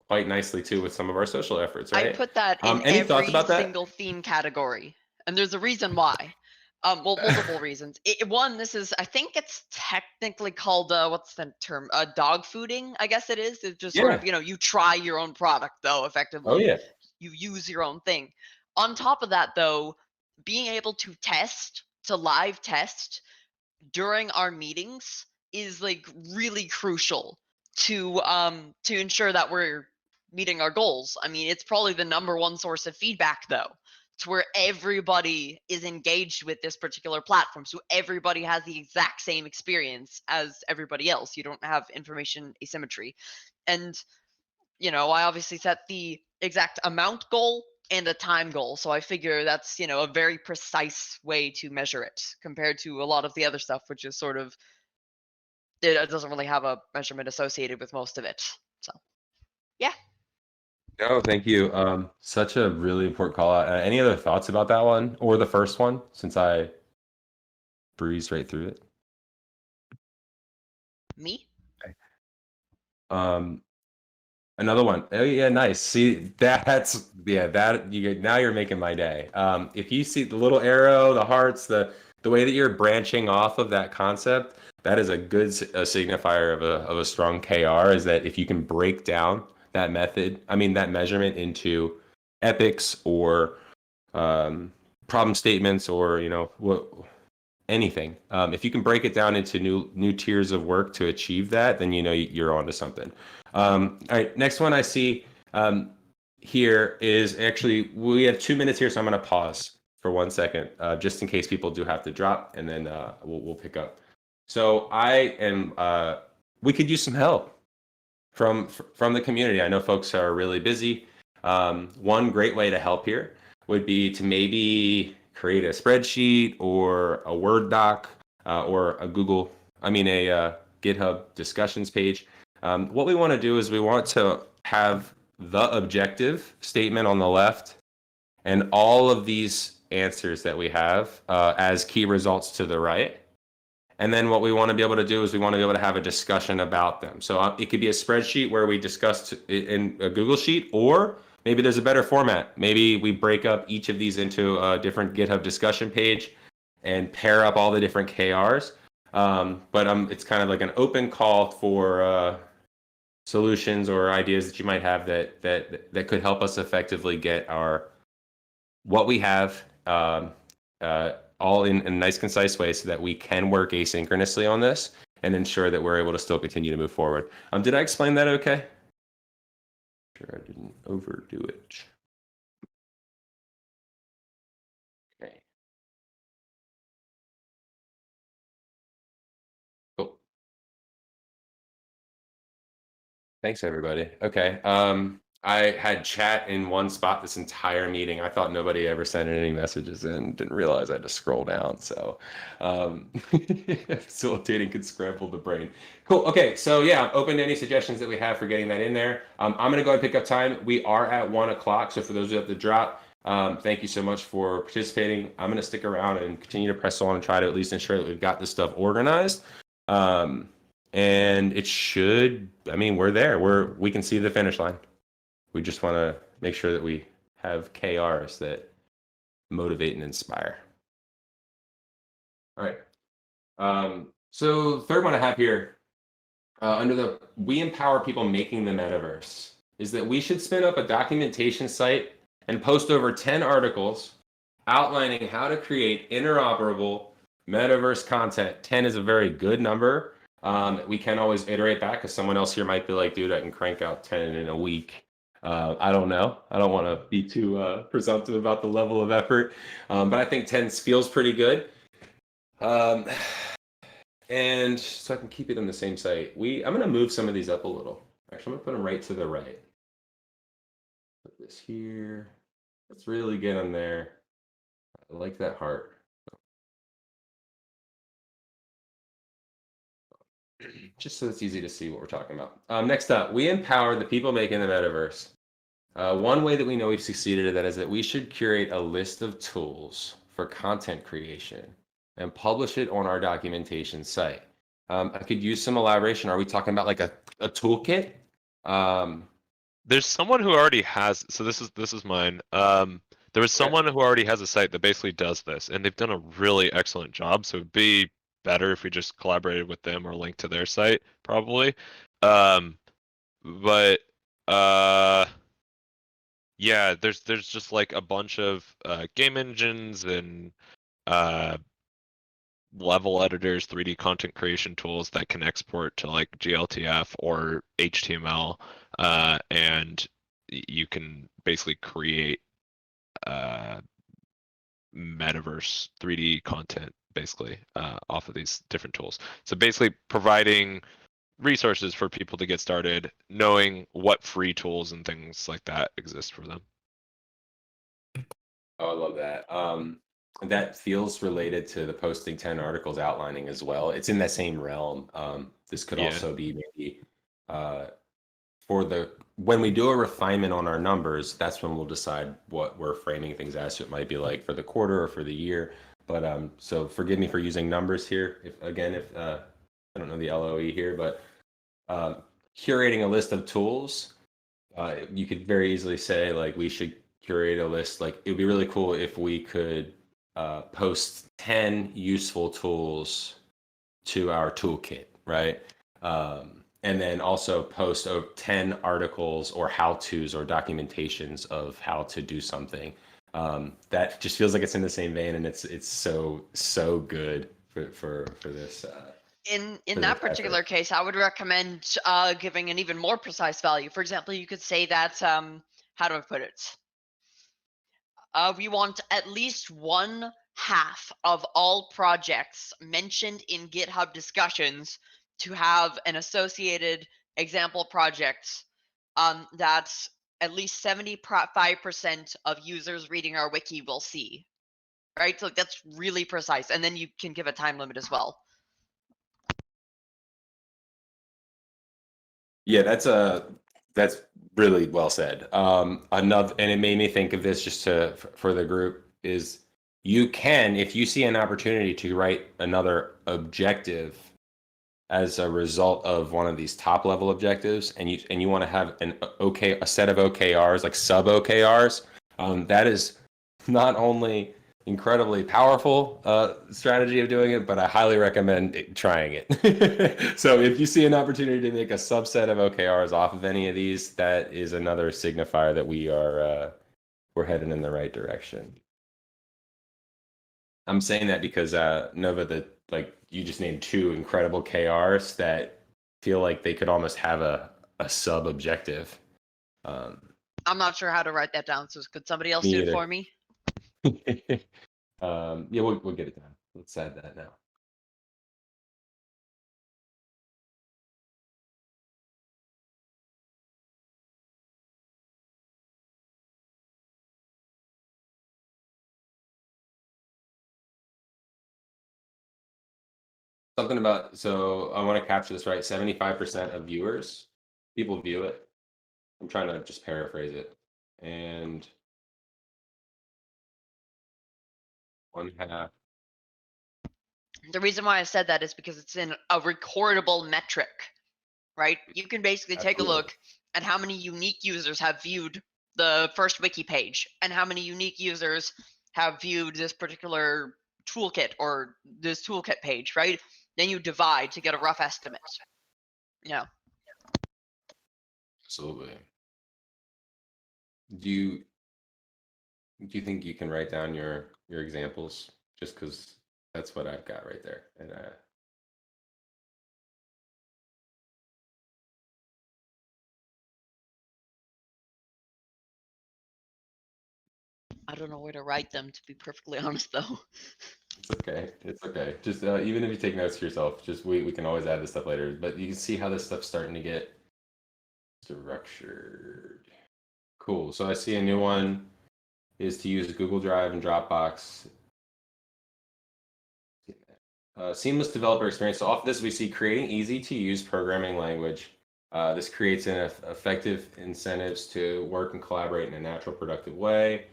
quite nicely too with some of our social efforts, right? I put that in Any thoughts every about that? single theme category, and there's a reason why. Well, multiple reasons. One, this is, I think it's technically called, what's the term? Dog fooding, I guess it is. It's just sort of, you try your own product, though, effectively. Oh, yeah. You use your own thing. On top of that, though, being able to live test during our meetings is like really crucial to ensure that we're meeting our goals. I mean, it's probably the #1 source of feedback, though, to where everybody is engaged with this particular platform. So everybody has the exact same experience as everybody else. You don't have information asymmetry. And, I obviously set the exact amount goal and a time goal. So I figure that's, a very precise way to measure it compared to a lot of the other stuff, which is sort of, it doesn't really have a measurement associated with most of it. So, yeah. No, thank you. Such a really important call out. Any other thoughts about that one or the first one, since I breezed right through it? Me? Another one. Oh yeah, nice. See, that's that now you're making my day. If you see the little arrow, the hearts, the way that you're branching off of that concept, that is a good signifier of a strong KR. Is that if you can break down that that measurement into epics or problem statements or anything. If you can break it down into new tiers of work to achieve that, then you're onto something. All right, next one I see here is actually, we have 2 minutes here, so I'm going to pause for 1 second, just in case people do have to drop, and then we'll pick up. So we could use some help from the community. I know folks are really busy. One great way to help here would be to maybe create a spreadsheet or a Word doc or a GitHub discussions page. What we want to do is we want to have the objective statement on the left and all of these answers that we have as key results to the right. And then what we want to be able to do is we want to be able to have a discussion about them. So it could be a spreadsheet where we discussed in a Google Sheet, or maybe there's a better format. Maybe we break up each of these into a different GitHub discussion page and pair up all the different KRs. But it's kind of like an open call for solutions or ideas that you might have that could help us effectively get what we have all in a nice, concise way so that we can work asynchronously on this and ensure that we're able to still continue to move forward. Did I explain that okay? Sure, I didn't overdo it. Okay. Cool. Thanks, everybody. Okay. I had chat in one spot this entire meeting. I thought nobody ever sent any messages in. Didn't realize I had to scroll down. So facilitating could scramble the brain. Cool. Okay. So yeah, I'm open to any suggestions that we have for getting that in there. I'm going to go ahead and pick up time. We are at 1 o'clock. So for those who have to drop, thank you so much for participating. I'm going to stick around and continue to press on and try to at least ensure that we've got this stuff organized. And it should, we're there. We can see the finish line. We just want to make sure that we have KRs that motivate and inspire. All right. So the third one I have here, under the we empower people making the metaverse, is that we should spin up a documentation site and post over 10 articles outlining how to create interoperable metaverse content. 10 is a very good number. We can always iterate back because someone else here might be like, dude, I can crank out 10 in a week. I don't know. I don't want to be too presumptive about the level of effort, but I think 10 feels pretty good. And so I can keep it on the same site. I'm going to move some of these up a little. Actually, I'm going to put them right to the right. Put this here. Let's really get them there. I like that heart. Just so it's easy to see what we're talking about. Next up, we empower the people making the metaverse. One way that we know we've succeeded at that is that we should curate a list of tools for content creation and publish it on our documentation site. I could use some elaboration. Are we talking about like a toolkit? There's someone who already has. So this is mine. There was someone who already has a site that basically does this, and they've done a really excellent job. So it'd be better if we just collaborated with them or linked to their site, probably. But yeah, there's just like a bunch of game engines and level editors, 3D content creation tools that can export to like GLTF or HTML, and you can basically create metaverse 3D content basically off of these different tools. So basically providing resources for people to get started, knowing what free tools and things like that exist for them. Oh, I love that. That feels related to the posting 10 articles outlining as well. It's in that same realm. This could Yeah. also be maybe when we do a refinement on our numbers, that's when we'll decide what we're framing things as. So it might be like for the quarter or for the year. But so forgive me for using numbers here. If I don't know the LOE here, but curating a list of tools, you could very easily say like we should curate a list. Like it would be really cool if we could post 10 useful tools to our toolkit, right? And then also post 10 articles or how-tos or documentations of how to do something. That just feels like it's in the same vein, and it's so good for this. In for that this particular effort. case, I would recommend giving an even more precise value. For example, you could say that how do I put it? We want at least 1/2 of all projects mentioned in GitHub discussions to have an associated example project that at least 75% of users reading our wiki will see. Right? So that's really precise. And then you can give a time limit as well. Yeah, that's really well said. Another, and it made me think of this just for the group is you can, if you see an opportunity to write another objective as a result of one of these top level objectives, and you want to have a set of OKRs like sub OKRs, that is not only incredibly powerful strategy of doing it, but I highly recommend trying it. So if you see an opportunity to make a subset of OKRs off of any of these, that is another signifier that we're heading in the right direction. I'm saying that because Nova, you just named 2 incredible KRs that feel like they could almost have a sub objective. I'm not sure how to write that down, so could somebody else Me do it either. for me? Yeah, we'll get it done. Let's add that now. Something about, so I want to capture this right. 75% of viewers, people view it. I'm trying to just paraphrase it. And 1/2. The reason why I said that is because it's in a recordable metric, right? You can basically take a Absolutely. look at how many unique users have viewed the first wiki page and how many unique users have viewed this particular toolkit or this toolkit page, right? Then you divide to get a rough estimate. Yeah. Absolutely. Do you think you can write down your examples just because That's what I've got right there. And I don't know where to write them, to be perfectly honest, though. it's okay. It's okay. Just even if you take notes to yourself, just we can always add this stuff later. But you can see how this stuff's starting to get structured. Cool. So I see a new one is to use Google Drive and Dropbox. Seamless developer experience. So off this, we see creating easy to use programming language. This creates an effective incentives to work and collaborate in a natural, productive way,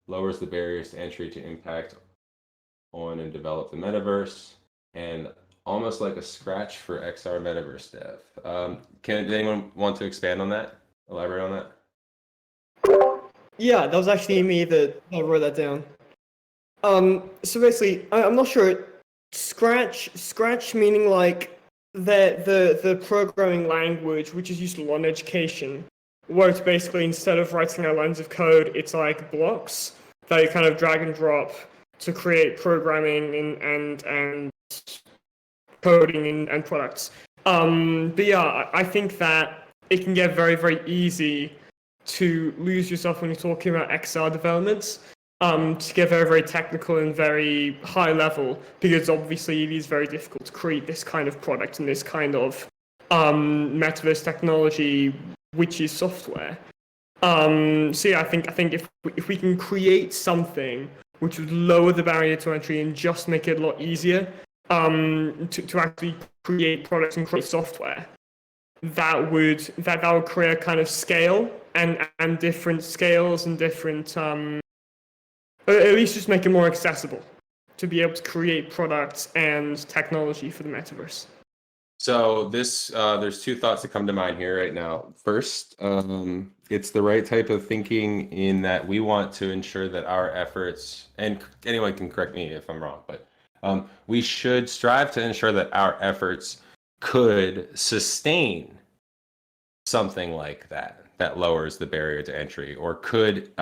lowers the barriers to entry to impact on and develop the metaverse, and almost like a scratch for XR metaverse dev. Does anyone want to expand on that? Elaborate on that? Yeah, that was actually me that wrote that down. So basically, I'm not sure. Scratch meaning like the programming language, which is used a lot in education, where it's basically instead of writing out lines of code, it's like blocks that you kind of drag and drop to create programming and coding and products. But yeah, I think that it can get very, very easy to lose yourself when you're talking about XR developments, to get very, very technical and very high level, because obviously it is very difficult to create this kind of product and this kind of metaverse technology, which is software. So yeah, I think if we can create something which would lower the barrier to entry and just make it a lot easier to actually create products and create software, that would create a kind of scale and different scales and different at least just make it more accessible to be able to create products and technology for the metaverse. So this, there's two thoughts that come to mind here right now. First, it's the right type of thinking in that we want to ensure that our efforts, and anyone can correct me if I'm wrong, but we should strive to ensure that our efforts could sustain something like that lowers the barrier to entry, or could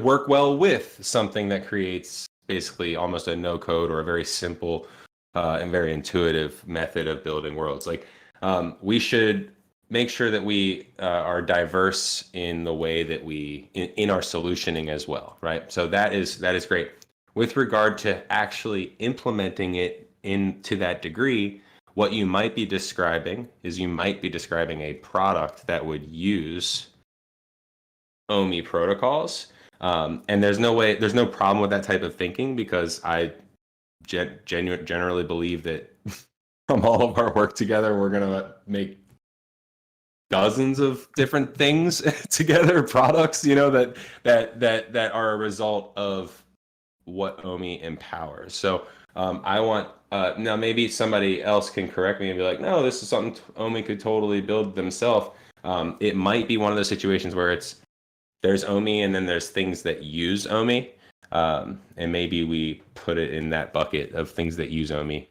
work well with something that creates basically almost a no code or a very simple and very intuitive method of building worlds. Like we should make sure that we are diverse in the way that we in our solutioning as well, right? So that is great. With regard to actually implementing it into that degree, what you might be describing is a product that would use OMI protocols. And there's no problem with that type of thinking, because I generally believe that from all of our work together, we're gonna make dozens of different things together, products, that are a result of what OMI empowers. So I want now maybe somebody else can correct me and be like, no, this is something OMI could totally build themselves. It might be one of those situations where there's OMI and then there's things that use OMI. And maybe we put it in that bucket of things that use OMI,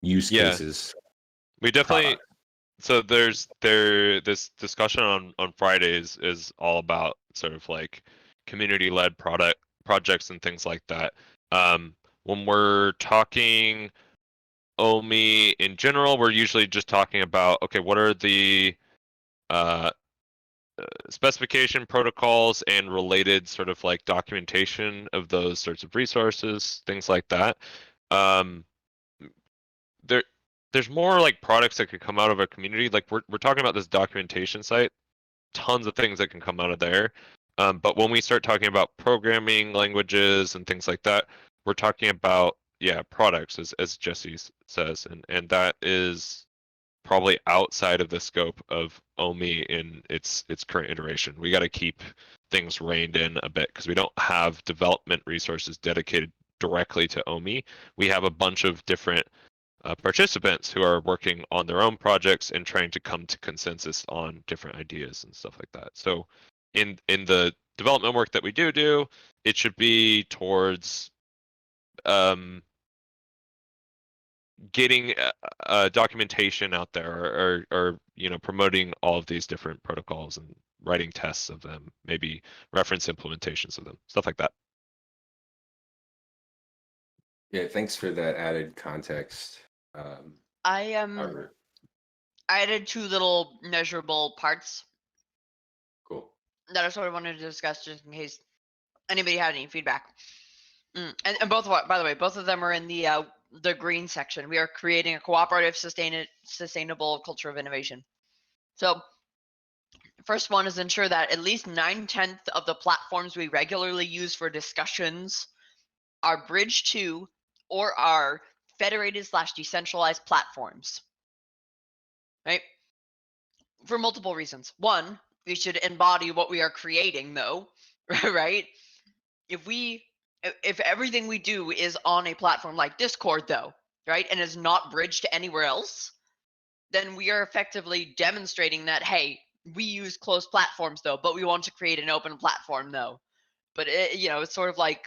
use cases. We definitely. So this discussion on Fridays is all about sort of like community-led projects and things like that. When we're talking OMI in general, we're usually just talking about, okay, what are the specification protocols and related sort of like documentation of those sorts of resources, things like that. There's more like products that could come out of our community. Like we're talking about this documentation site, tons of things that can come out of there. But when we start talking about programming languages and things like that, we're talking about products, as Jesse says, and that is probably outside of the scope of OMI in its current iteration. We got to keep things reined in a bit because we don't have development resources dedicated directly to OMI. We have a bunch of different participants who are working on their own projects and trying to come to consensus on different ideas and stuff like that. So in the development work that we do, it should be towards getting documentation out there, or promoting all of these different protocols and writing tests of them, maybe reference implementations of them, stuff like that. Yeah, thanks for that added context. I Robert. I added 2 little measurable parts Cool. that I sort of wanted to discuss just in case anybody had any feedback. And both, by the way, both of them are in the green section. We are creating a cooperative, sustainable culture of innovation. So, first one is ensure that at least 9/10 of the platforms we regularly use for discussions are bridge to or are federated/decentralized platforms. Right? For multiple reasons. One, we should embody what we are creating, though, right? If everything we do is on a platform like Discord, though, right, and is not bridged to anywhere else, then we are effectively demonstrating that, hey, we use closed platforms, though, but we want to create an open platform, though. But it's sort of like,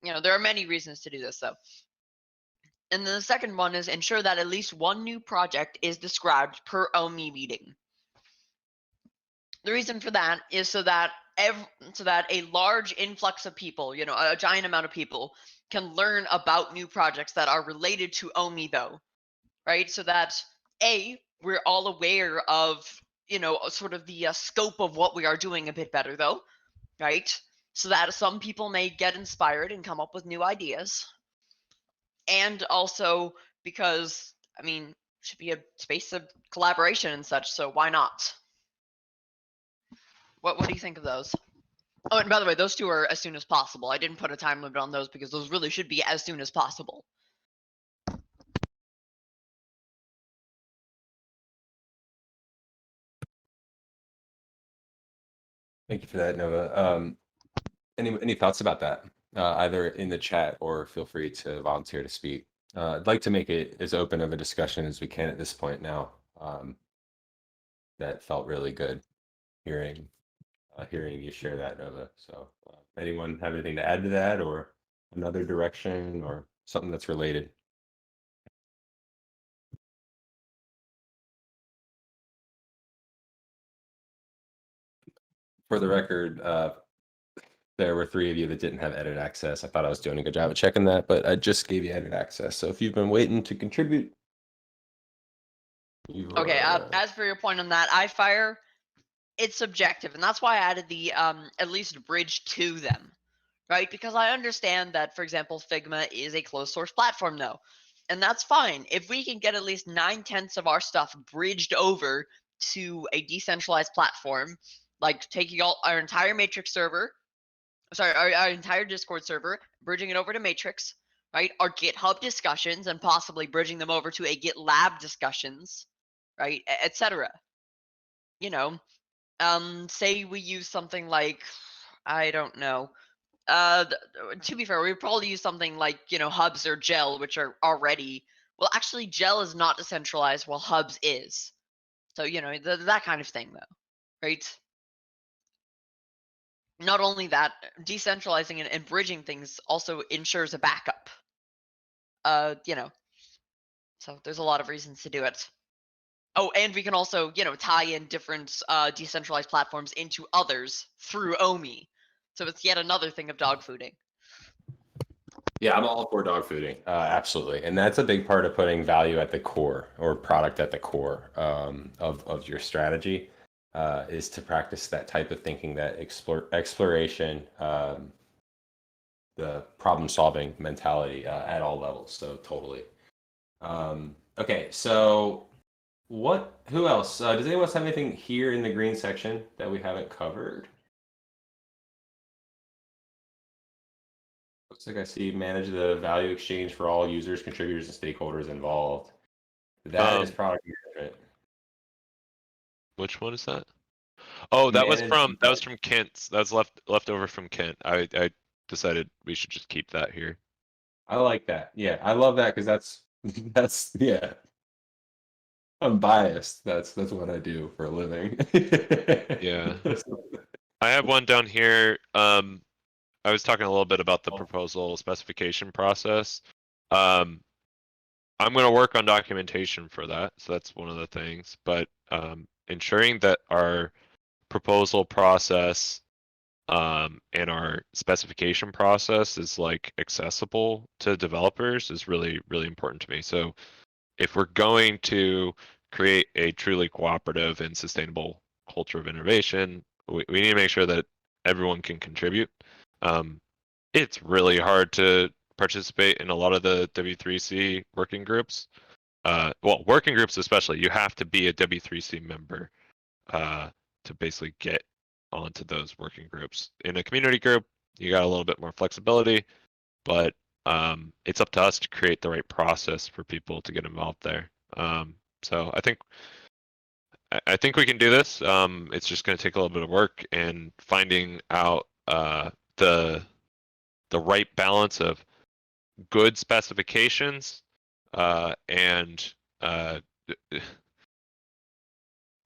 there are many reasons to do this, though. And then the second one is ensure that at least one new project is described per OMI meeting. The reason for that is so that a large influx of people, a giant amount of people, can learn about new projects that are related to OMI, though, right? So that we're all aware of sort of the scope of what we are doing a bit better, though, right? So that some people may get inspired and come up with new ideas, and also because it should be a space of collaboration and such. So why not? What do you think of those? Oh, and by the way, those 2 are as soon as possible. I didn't put a time limit on those because those really should be as soon as possible. Thank you for that, Nova. Any thoughts about that? Either in the chat or feel free to volunteer to speak. I'd like to make it as open of a discussion as we can at this point now. That felt really good hearing you share that, Nova. So anyone have anything to add to that, or another direction, or something that's related? For the record, there were 3 of you that didn't have edit access. I thought I was doing a good job of checking that, but I just gave you edit access. So if you've been waiting to contribute, Okay, as for your point on that, iFire, it's subjective, and that's why I added the at least bridge to them, right? Because I understand that, for example, Figma is a closed source platform, though, and that's fine. If we can get at least 9/10 of our stuff bridged over to a decentralized platform, like taking our entire Matrix server, our entire Discord server, bridging it over to Matrix, right? Our GitHub discussions, and possibly bridging them over to a GitLab discussions, right, etc. Say we use something like, I don't know. To be fair, we probably use something like Hubs or Gel, which are already, well, actually Gel is not decentralized, while Hubs is. So that kind of thing, though, right? Not only that, decentralizing and bridging things also ensures a backup. So there's a lot of reasons to do it. Oh, and we can also, tie in different decentralized platforms into others through OMI. So it's yet another thing of dogfooding. Yeah, I'm all for dogfooding, absolutely, and that's a big part of putting value at the core, or product at the core, of your strategy, is to practice that type of thinking, that exploration, the problem-solving mentality at all levels. So totally. Okay, so who else? Does anyone else have anything here in the green section that we haven't covered? Looks like I see manage the value exchange for all users, contributors, and stakeholders involved. That is product management. Which one is that? Oh, that was from Manage- Kent's. That was left over from Kent. I decided we should just keep that here. I like that. Yeah, I love that because that's yeah. I'm biased. That's what I do for a living. Yeah. I have one down here. I was talking a little bit about the proposal specification process. I'm going to work on documentation for that, so that's one of the things. But ensuring that our proposal process and our specification process is like accessible to developers is really, really important to me. So if we're going to create a truly cooperative and sustainable culture of innovation, we need to make sure that everyone can contribute. It's really hard to participate in a lot of the W3C working groups. Well, working groups especially, you have to be a W3C member to basically get onto those working groups. In a community group, you got a little bit more flexibility, but it's up to us to create the right process for people to get involved there. So I think we can do this. It's just going to take a little bit of work and finding out the right balance of good specifications and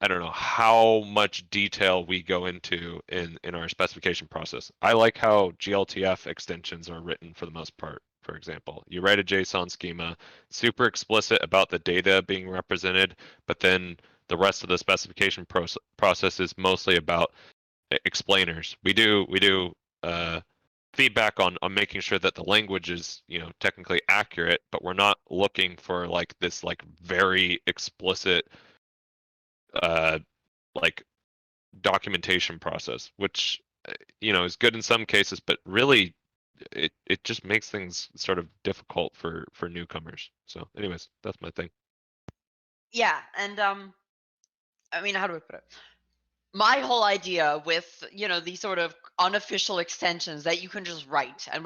I don't know how much detail we go into in our specification process. I like how GLTF extensions are written for the most part. For example, you write a JSON schema, super explicit about the data being represented, but then the rest of the specification process is mostly about explainers. We do feedback on making sure that the language is technically accurate, but we're not looking for like this like very explicit like documentation process, which is good in some cases, but really it just makes things sort of difficult for newcomers. So anyways, that's my thing. Yeah, and I mean, how do I put it? My whole idea with these sort of unofficial extensions that you can just write, and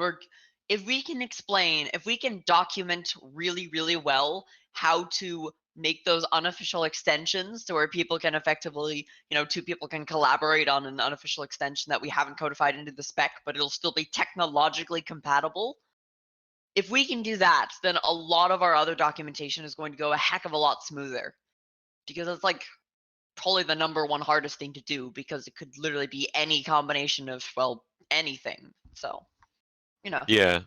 if we can document really, really well how to make those unofficial extensions to where people can effectively, two people can collaborate on an unofficial extension that we haven't codified into the spec, but it'll still be technologically compatible. If we can do that, then a lot of our other documentation is going to go a heck of a lot smoother, because it's like probably the number one hardest thing to do, because it could literally be any combination of anything. So Yeah,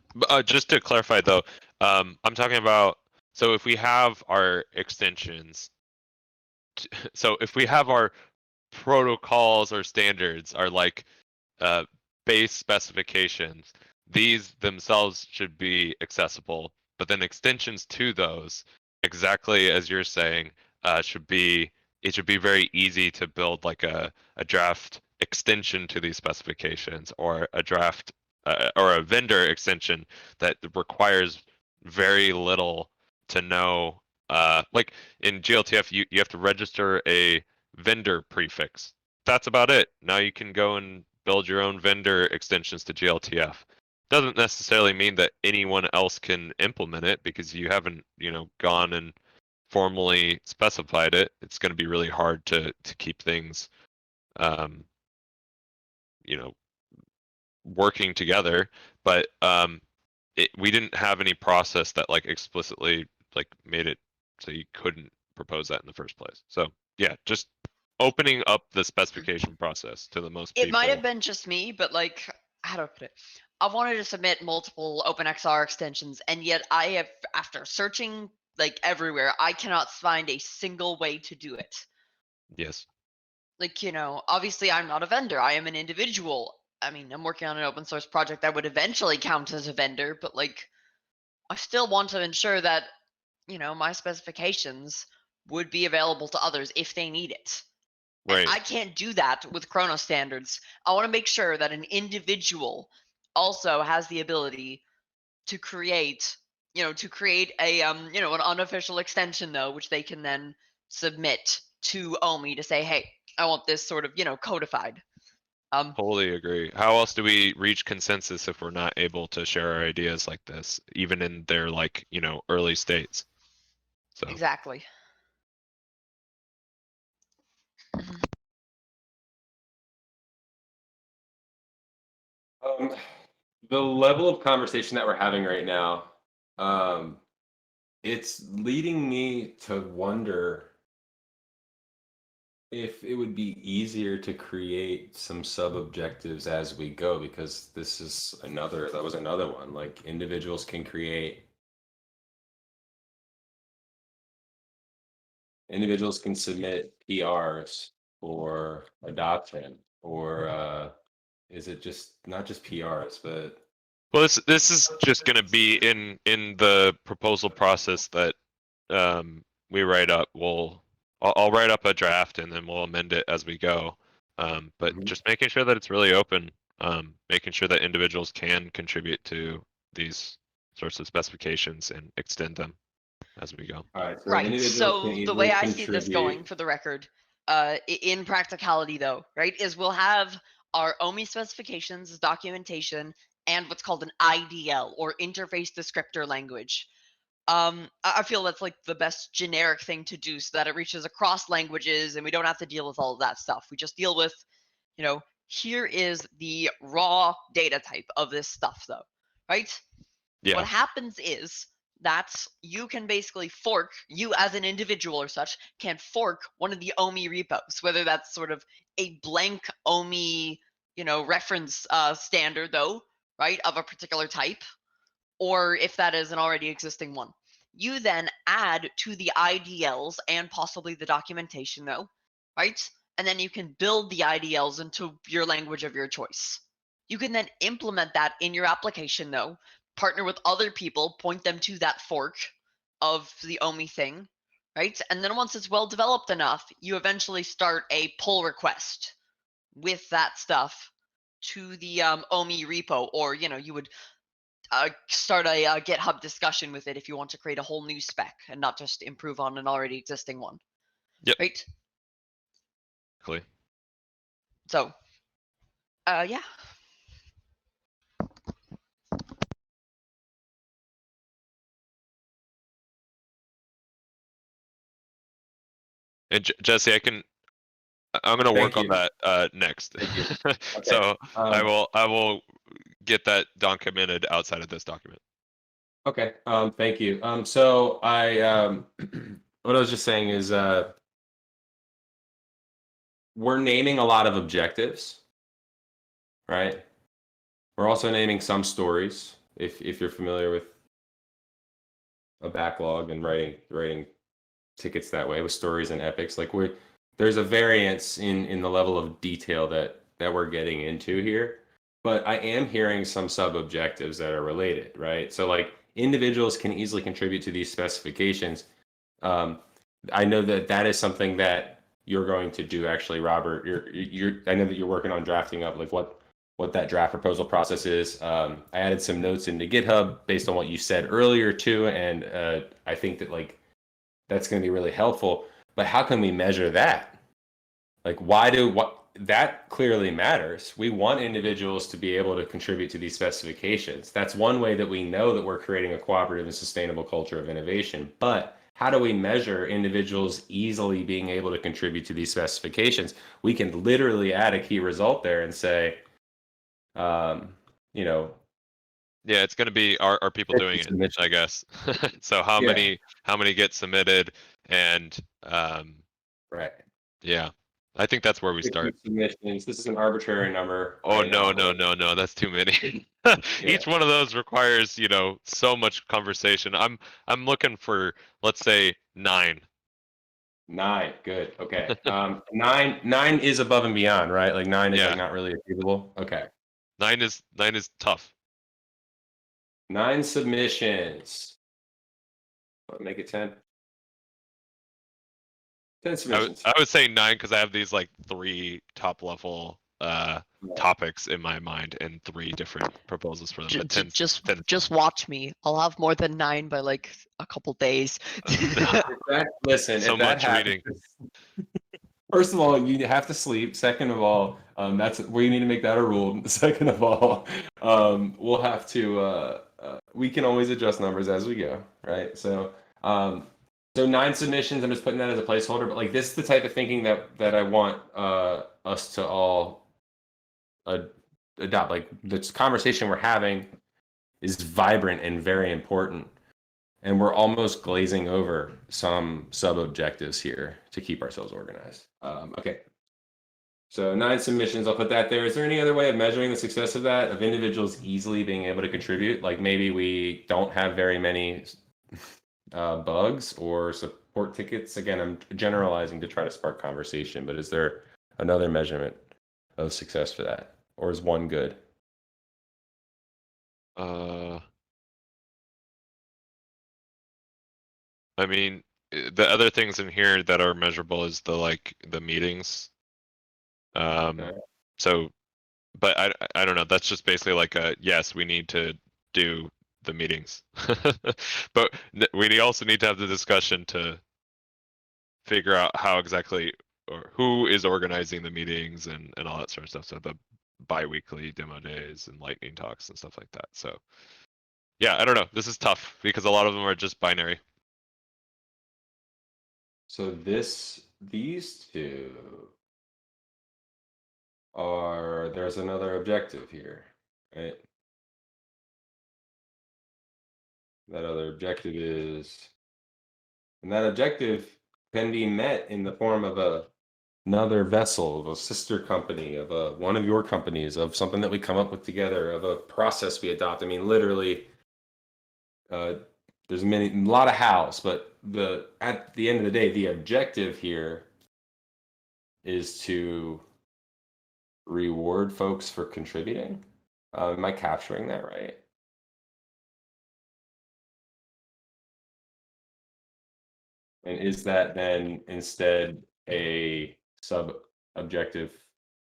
just to clarify though, I'm talking about, so if we have our extensions, so if we have our protocols or standards are like base specifications, these themselves should be accessible, but then extensions to those, exactly as you're saying, should be very easy to build like a draft extension to these specifications, or a draft or a vendor extension that requires very little to know. Like in GLTF, you have to register a vendor prefix. That's about it. Now you can go and build your own vendor extensions to GLTF. Doesn't necessarily mean that anyone else can implement it, because you haven't, gone and formally specified it. It's going to be really hard to keep things, um, working together. But we didn't have any process that like explicitly like made it so you couldn't propose that in the first place. So yeah, just opening up the specification process to the most it people. might have been just me, but like, how do I put it? I wanted to submit multiple OpenXR extensions, and yet I have, after searching like everywhere, I cannot find a single way to do it. Yes. Like, obviously I'm not a vendor. I am an individual. I mean, I'm working on an open source project that would eventually count as a vendor, but like, I still want to ensure that, my specifications would be available to others if they need it. Right. And I can't do that with Chrono standards. I want to make sure that an individual also has the ability to create, a an unofficial extension though, which they can then submit to OMI to say, hey, I want this sort of, codified. Totally agree. How else do we reach consensus if we're not able to share our ideas like this, even in their like, early states? So Exactly. The level of conversation that we're having right now, it's leading me to wonder if it would be easier to create some sub objectives as we go, because that was another one. Like individuals can submit PRs for adoption, or Is it just not just PRs, but Well, this is just going to be in the proposal process that we write up. I'll write up a draft and then we'll amend it as we go. But Mhm. just making sure that it's really open, making sure that individuals can contribute to these sorts of specifications and extend them as we go. all right? So Right. individuals can So the easily way I see this contribute. going, for the record, in practicality though, right, is we'll have our OMI specifications, documentation, and what's called an IDL or interface descriptor language. I feel that's like the best generic thing to do so that it reaches across languages and we don't have to deal with all of that stuff. We just deal with, here is the raw data type of this stuff though, right? Yeah. What happens is that you can basically fork, you as an individual or such, can fork one of the OMI repos, whether that's sort of a blank OMI, reference standard though, right, of a particular type, or if that is an already existing one. You then add to the IDLs and possibly the documentation though, right? And then you can build the IDLs into your language of your choice. You can then implement that in your application though, partner with other people, point them to that fork of the OMI thing, right? And then once it's well developed enough, you eventually start a pull request with that stuff to the OMI repo, or you would start a GitHub discussion with it if you want to create a whole new spec and not just improve on an already existing one. Yep. Right. Exactly. So, yeah. And Jesse, I'm going to Thank work on you. that next. Thank you. Okay. So I will get that documented outside of this document. Okay. Thank you. So I what I was just saying is we're naming a lot of objectives, right? We're also naming some stories. If you're familiar with a backlog and writing tickets that way with stories and epics, like there's a variance in the level of detail that we're getting into here. But I am hearing some sub objectives that are related, right? So like individuals can easily contribute to these specifications. I know that is something that you're going to do, actually, Robert. I know that you're working on drafting up like what that draft proposal process is. I added some notes into GitHub based on what you said earlier too, and I think that like that's going to be really helpful. But how can we measure that? Like, that clearly matters. We want individuals to be able to contribute to these specifications. That's one way that we know that we're creating a cooperative and sustainable culture of innovation. But how do we measure individuals easily being able to contribute to these specifications? We can literally add a key result there and say, Yeah, it's going to be are people doing it, I guess. So how many get submitted, and right. Yeah, I think that's where we start. Submissions. This is an arbitrary number. Oh right no, now. no, that's too many. Each one of those requires, so much conversation. I'm looking for, let's say, 9. 9, good. Okay. 9 is above and beyond, right? Like 9 is like not really achievable. Okay. 9 is tough. 9 submissions. Make it 10. 10 submissions. I would say 9 because I have these like 3 top level topics in my mind and 3 different proposals for them. But 10, just watch me. I'll have more than 9 by like a couple days. Listen, so if that much reading. First of all, you have to sleep. Second of all, that's we need to make that a rule. Second of all, we'll have to. We can always adjust numbers as we go, right? So 9 submissions. I'm just putting that as a placeholder. But like this is the type of thinking that I want us to all adopt. Like this conversation we're having is vibrant and very important. And we're almost glazing over some sub-objectives here to keep ourselves organized. Okay. So 9 submissions, I'll put that there. Is there any other way of measuring the success of that, of individuals easily being able to contribute? Like maybe we don't have very many bugs or support tickets. Again, I'm generalizing to try to spark conversation, but is there another measurement of success for that? or is one good? I mean, the other things in here that are measurable is the meetings. Okay. So, but I don't know. That's just basically like a yes, we need to do the meetings, but we also need to have the discussion to figure out how exactly or who is organizing the meetings and all that sort of stuff. So the bi-weekly demo days and lightning talks and stuff like that. So yeah, I don't know. This is tough because a lot of them are just binary. So these two are, there's another objective here, right? That other objective is, and that objective can be met in the form of another vessel, of a sister company, of one of your companies, of something that we come up with together, of a process we adopt. I mean, literally, there's a lot of hows, but at the end of the day, the objective here is to reward folks for contributing. Am I capturing that right? And is that then instead a sub objective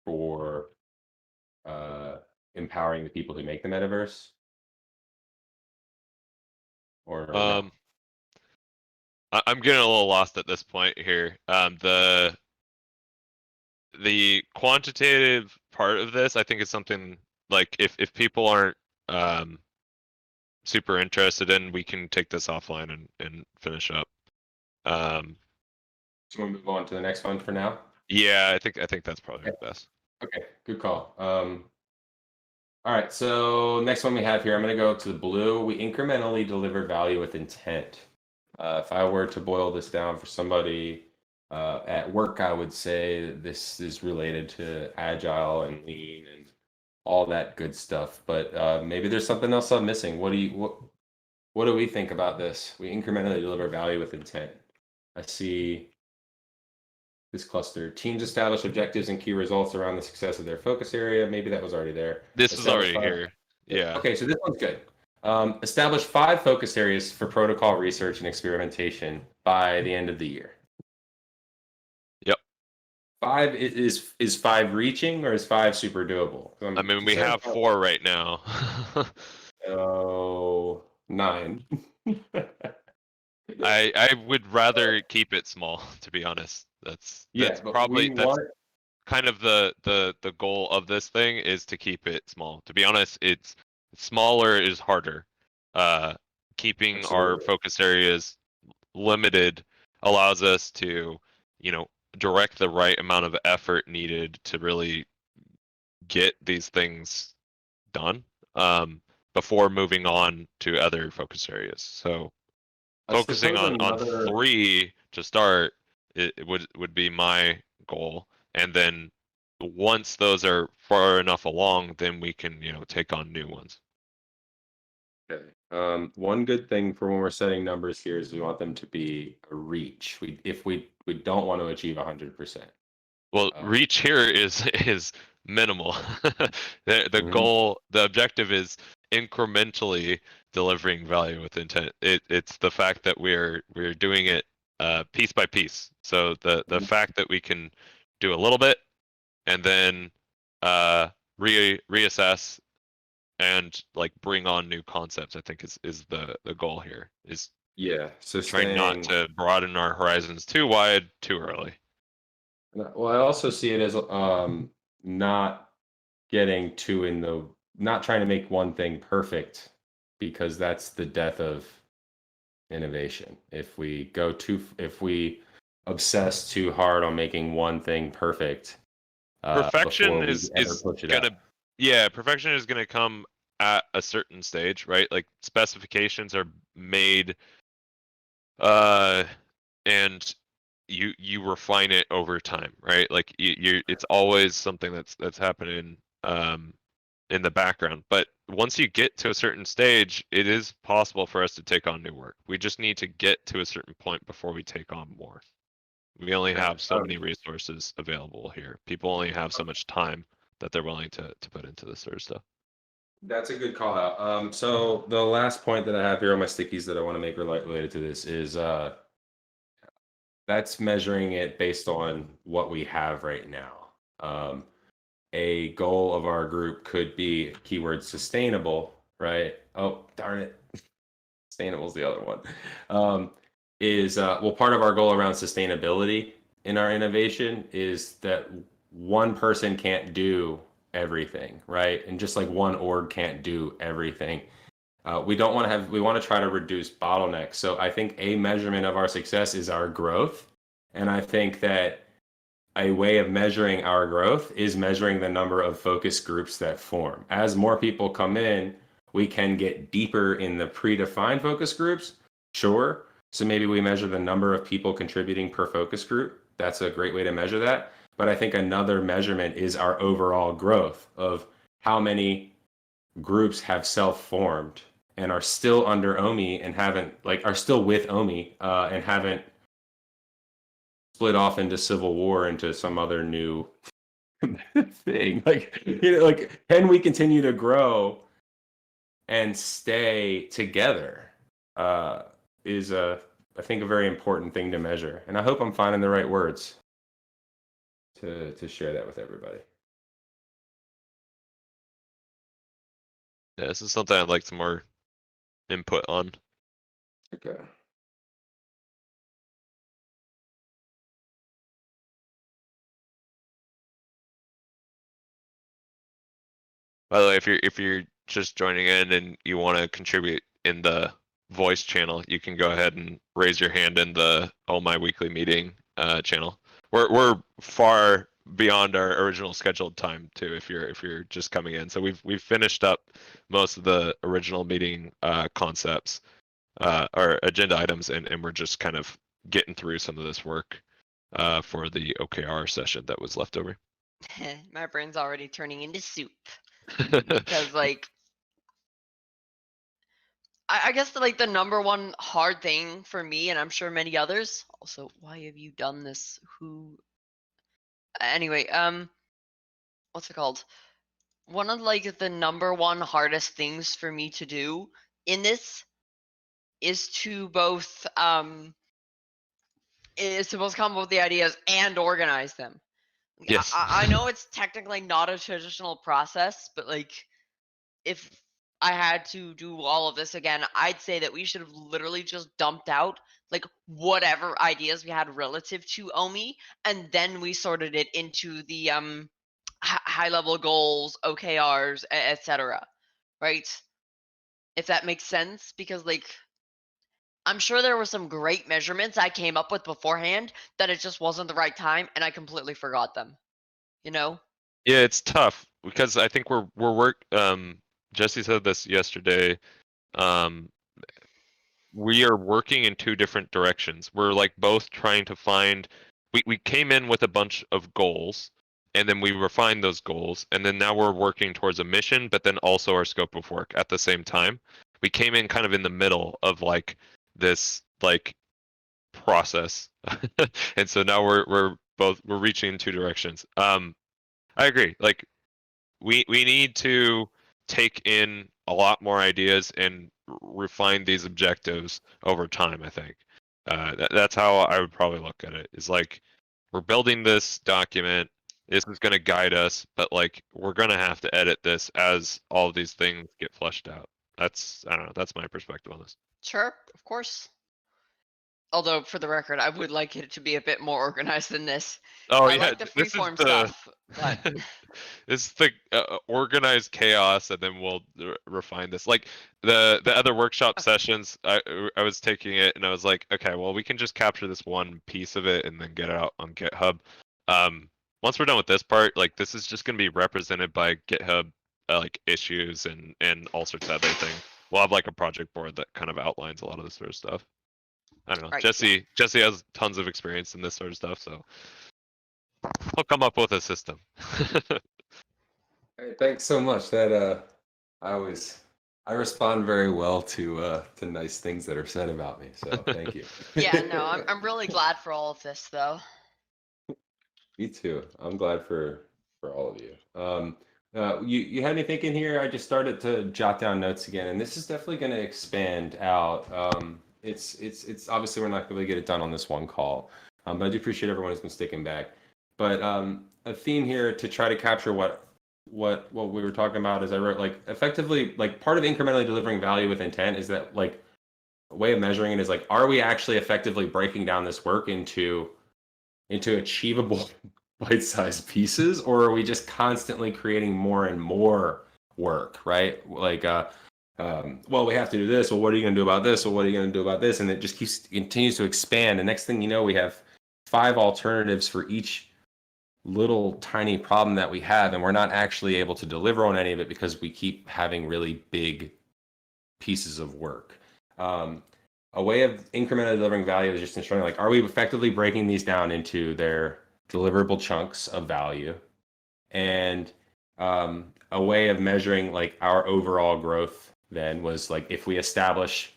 for empowering the people who make the metaverse? Or no? I'm getting a little lost at this point here. The quantitative part of this, I think, is something like if people aren't super interested in, we can take this offline and finish up. So we'll move on to the next one for now. Yeah, I think that's probably the best. Okay, good call. All right, so next one we have here, I'm going to go to the blue. We incrementally deliver value with intent. If I were to boil this down for somebody at work, I would say this is related to agile and lean and all that good stuff. But maybe there's something else I'm missing. What do we think about this? We incrementally deliver value with intent. I see this cluster. Teams establish objectives and key results around the success of their focus area. Maybe that was already there. This is already here. Yeah. Okay, so this one's good. Establish 5 focus areas for protocol research and experimentation by the end of the year. Yep. 5 is 5 reaching, or is 5 super doable? I mean, we have 4 right now. Oh, 9. I would rather keep it small, to be honest. That's probably kind of the goal of this thing, is to keep it small. To be honest, it's smaller is harder. Keeping our focus areas limited allows us to, direct the right amount of effort needed to really get these things done before moving on to other focus areas. So focusing on 3 to start, it would be my goal, and then once those are far enough along, then we can take on new ones. Okay. One good thing for when we're setting numbers here is we want them to be a reach. If we don't want to achieve 100%. Well, reach here is minimal. The goal, the objective is incrementally delivering value with intent. It's the fact that we're doing it piece by piece. So the fact that we can do a little bit and then reassess and bring on new concepts, I think is the goal here. Is so trying not to broaden our horizons too wide too early. Well, I also see it as not getting not trying to make one thing perfect, because that's the death of innovation. If we obsess too hard on making one thing perfect, perfection is gonna come at a certain stage, right? Like specifications are made and you refine it over time, right? Like it's always something that's happening in the background. But once you get to a certain stage, it is possible for us to take on new work. We just need to get to a certain point before we take on more. We only have so many resources available here. People only have so much time that they're willing to put into this sort of stuff. That's a good call out. So the last point that I have here on my stickies that I want to make related to this is that's measuring it based on what we have right now. A goal of our group could be keyword sustainable, right? Oh, darn it. Sustainable is the other one. Part of our goal around sustainability in our innovation is that one person can't do everything, right? And just like one org can't do everything. We want to try to reduce bottlenecks. So I think a measurement of our success is our growth. And I think that a way of measuring our growth is measuring the number of focus groups that form. As more people come in, we can get deeper in the predefined focus groups, sure. So maybe we measure the number of people contributing per focus group. That's a great way to measure that. But I think another measurement is our overall growth of how many groups have self-formed and are still under OMI and are still with OMI and haven't split off into civil war into some other new thing. Can we continue to grow and stay together? Is I think a very important thing to measure. And I hope I'm finding the right words to share that with everybody. Yeah, this is something I'd like some more input on. Okay. By the way, if you're just joining in and you want to contribute in the voice channel, you can go ahead and raise your hand in the Oh My Weekly Meeting channel. We're far beyond our original scheduled time too. If you're just coming in, so we've finished up most of the original meeting concepts or agenda items, and we're just kind of getting through some of this work for the OKR session that was left over. My brain's already turning into soup because like I guess the number one hard thing for me, and I'm sure many others also, why have you done this? Who anyway, what's it called? One of the number one hardest things for me to do in this is to both come up with the ideas and organize them. Yes. I know it's technically not a traditional process, but if I had to do all of this again, I'd say that we should have literally just dumped out whatever ideas we had relative to OMI, and then we sorted it into the high level goals, OKRs, etc. Right? If that makes sense, because I'm sure there were some great measurements I came up with beforehand that it just wasn't the right time, and I completely forgot them. You know? Yeah, it's tough because I think Jesse said this yesterday. We are working in two different directions. We're both trying to find. We came in with a bunch of goals, and then we refined those goals, and then now we're working towards a mission, but then also our scope of work at the same time. We came in kind of in the middle of this process, and so now we're reaching in two directions. I agree. We need to take in a lot more ideas and refine these objectives over time. I think that's how I would probably look at it. Is we're building this document. This is going to guide us, but we're going to have to edit this as all of these things get fleshed out. I don't know. That's my perspective on this. Sure, of course. Although, for the record, I would like it to be a bit more organized than this. Oh I yeah, like the freeform stuff, but it's the organized chaos, and then we'll refine this. The other workshop sessions, I was taking it and I was like, okay, well we can just capture this one piece of it and then get it out on GitHub. Once we're done with this part, this is just gonna be represented by GitHub issues and all sorts of other things. We'll have a project board that kind of outlines a lot of this sort of stuff. I don't know. Right, Jesse has tons of experience in this sort of stuff, so he'll come up with a system. Hey, thanks so much. That I respond very well to nice things that are said about me. So thank you. yeah, no, I'm really glad for all of this though. Me too. I'm glad for all of you. You had me thinking here. I just started to jot down notes again, and this is definitely going to expand out. It's obviously we're not going to get it done on this one call, but I do appreciate everyone who's been sticking back. But a theme here to try to capture what we were talking about is I wrote like effectively like part of incrementally delivering value with intent is that like a way of measuring it is like, are we actually effectively breaking down this work into achievable bite-sized pieces, or are we just constantly creating more and more work, right? Like well, we have to do this, well, what are you going to do about this, well, what are you going to do about this, and it just continues to expand, and next thing you know we have 5 alternatives for each little tiny problem that we have, and we're not actually able to deliver on any of it because we keep having really big pieces of work. A way of incrementally delivering value is just ensuring like, are we effectively breaking these down into their deliverable chunks of value? And a way of measuring like our overall growth then was like, if we establish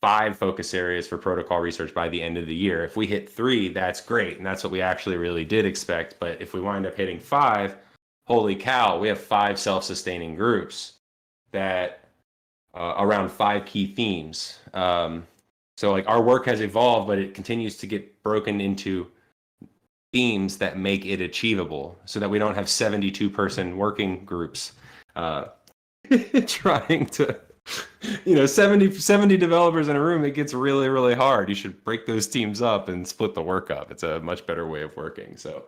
5 focus areas for protocol research by the end of the year, if we hit 3, that's great. And that's what we actually really did expect. But if we wind up hitting 5, holy cow, we have 5 self-sustaining groups that around 5 key themes. So like our work has evolved, but it continues to get broken into themes that make it achievable so that we don't have 72-person working groups trying to, 70 developers in a room. It gets really, really hard. You should break those teams up and split the work up. It's a much better way of working. So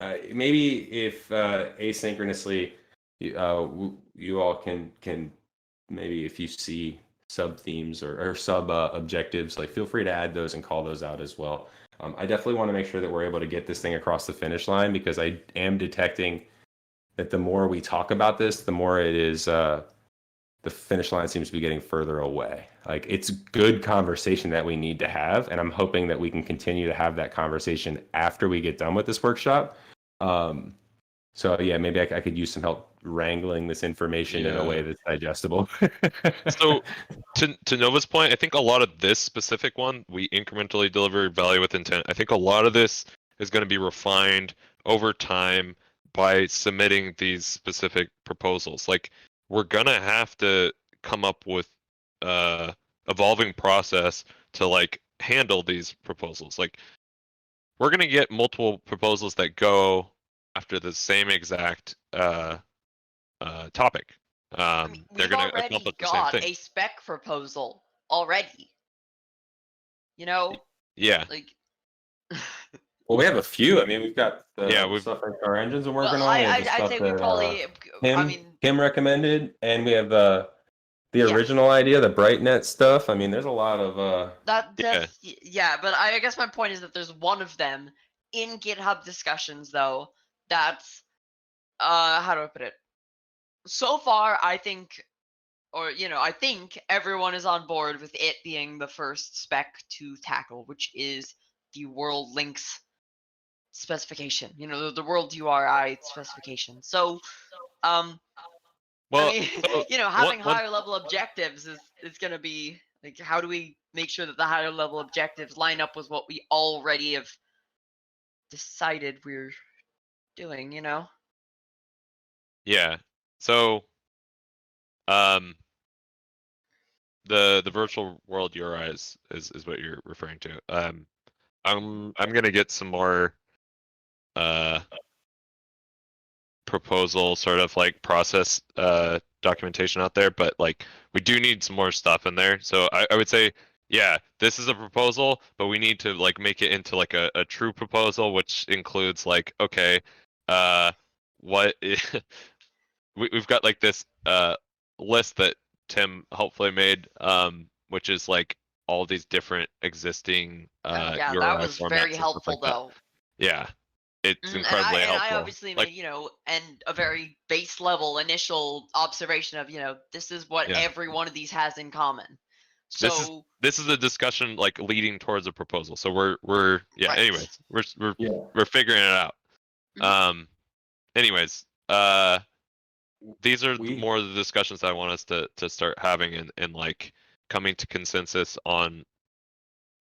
maybe if asynchronously, you all can maybe if you see sub themes or sub objectives, like feel free to add those and call those out as well. I definitely want to make sure that we're able to get this thing across the finish line, because I am detecting that the more we talk about this, the more it is the finish line seems to be getting further away. Like, it's good conversation that we need to have, and I'm hoping that we can continue to have that conversation after we get done with this workshop. So yeah, maybe I could use some help wrangling this information in a way that's digestible. So to Nova's point, I think a lot of this specific one, we incrementally deliver value with intent. I think a lot of this is going to be refined over time by submitting these specific proposals. Like, we're going to have to come up with evolving process to like handle these proposals. Like, we're going to get multiple proposals that go after the same exact topic. I mean, They're we've going to already accomplish the same got thing. a spec proposal already. You know, Yeah. like. Well, we have a few. I mean, we've got the Yeah, stuff like our engines are working Well, on. We have I'd the say stuff we that probably. I mean, Kim recommended, and we have the Yeah. original idea, the BrightNet stuff. I mean, there's a lot of yeah, but I guess my point is that there's one of them in GitHub discussions though that's how do I put it? So far, I think, or I think everyone is on board with it being the first spec to tackle, which is the world links specification. The world URI specification. So, well, I mean, so having one- higher level objectives is going to be like, how do we make sure that the higher level objectives line up with what we already have decided we're doing, Yeah. So, the virtual world URI is what you're referring to. I'm gonna get some more proposal sort of like process documentation out there, but like we do need some more stuff in there. So I would say, yeah, this is a proposal, but we need to like make it into like a true proposal, which includes like, okay, what we've got like this list that Tim hopefully made, which is like all these different existing yeah, URI that was formats very and stuff helpful like that. though. Yeah, it's And incredibly I helpful. obviously Like, made, and a very base level initial observation of, this is what Yeah. every one of these has in common. this So is a discussion like leading towards a proposal. So we're yeah. Right. Anyways, we're yeah. figuring it out. Mhm. Anyways, these are We- more of the discussions I want us to start having and like coming to consensus on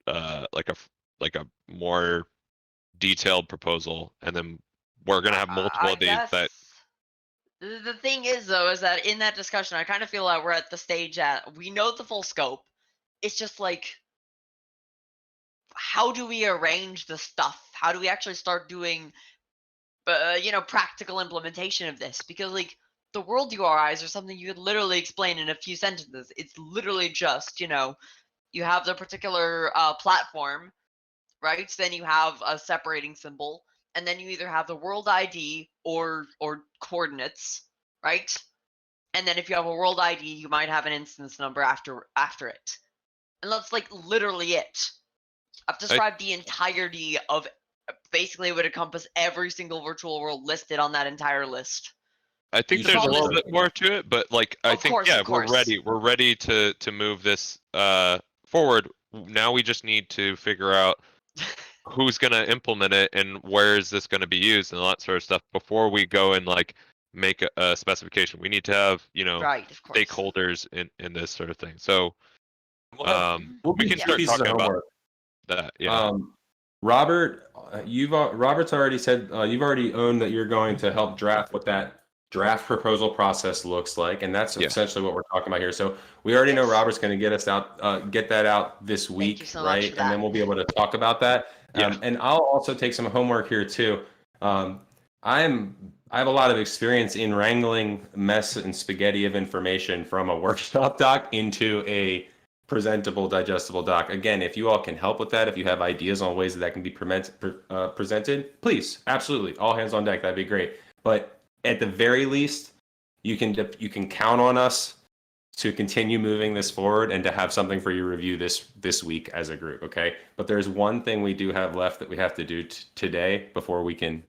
like a more detailed proposal, and then we're gonna have multiple I of these guess that. the thing is, though, is that in that discussion, I kind of feel like we're at the stage that we know the full scope. It's just like, how do we arrange the stuff? How do we actually start doing, practical implementation of this? Because like the world URIs are something you could literally explain in a few sentences. It's literally just, you have the particular platform, right? So then you have a separating symbol, and then you either have the world ID or coordinates, right? And then if you have a world ID, you might have an instance number after it. And that's like literally it. I've described the entirety of basically would encompass every single virtual world listed on that entire list. I think You there's a should little listen. bit more to it, but like I Of think course, yeah, of course. we're ready to move this forward. Now we just need to figure out who's gonna implement it and where is this gonna be used and all that sort of stuff before we go and like make a specification. We need to have Right, of course. stakeholders in this sort of thing. So We'll we do can two start pieces of talking about homework. that. Yeah. Robert, Robert's already said you've already owned that you're going to help draft what that draft proposal process looks like, and that's Yeah. essentially what we're talking about here. So we already know Yes. Robert's going to get us out, get that out this week, you so much right? for And that. then we'll be able to talk about that. Yeah. And I'll also take some homework here too. I have a lot of experience in wrangling mess and spaghetti of information from a workshop doc into a presentable, digestible doc. Again, if you all can help with that, if you have ideas on ways that can be presented, please, absolutely, all hands on deck. That'd be great. But at the very least, you can count on us to continue moving this forward and to have something for your review this week as a group. Okay, but there's one thing we do have left that we have to do today before we can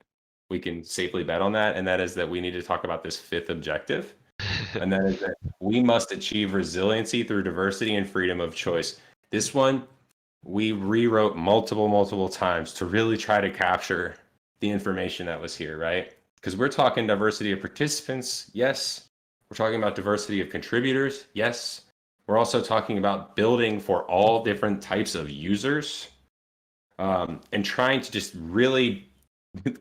safely bet on that, and that is that we need to talk about this fifth objective. And that is that we must achieve resiliency through diversity and freedom of choice. This one, we rewrote multiple times to really try to capture the information that was here, right? Because we're talking diversity of participants, yes. We're talking about diversity of contributors, yes. We're also talking about building for all different types of users, and trying to just really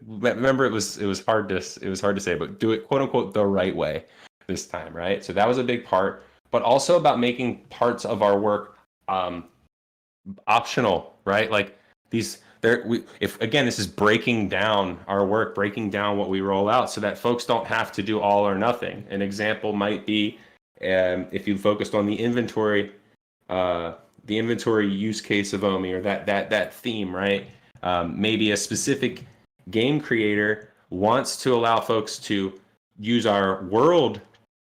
remember it was hard to say, but do it quote unquote the right way this time, right? So that was a big part, but also about making parts of our work optional, right? Like these if again, this is breaking down our work, breaking down what we roll out so that folks don't have to do all or nothing. An example might be if you focused on the inventory use case of OMI, or that theme, right? Maybe a specific game creator wants to allow folks to use our world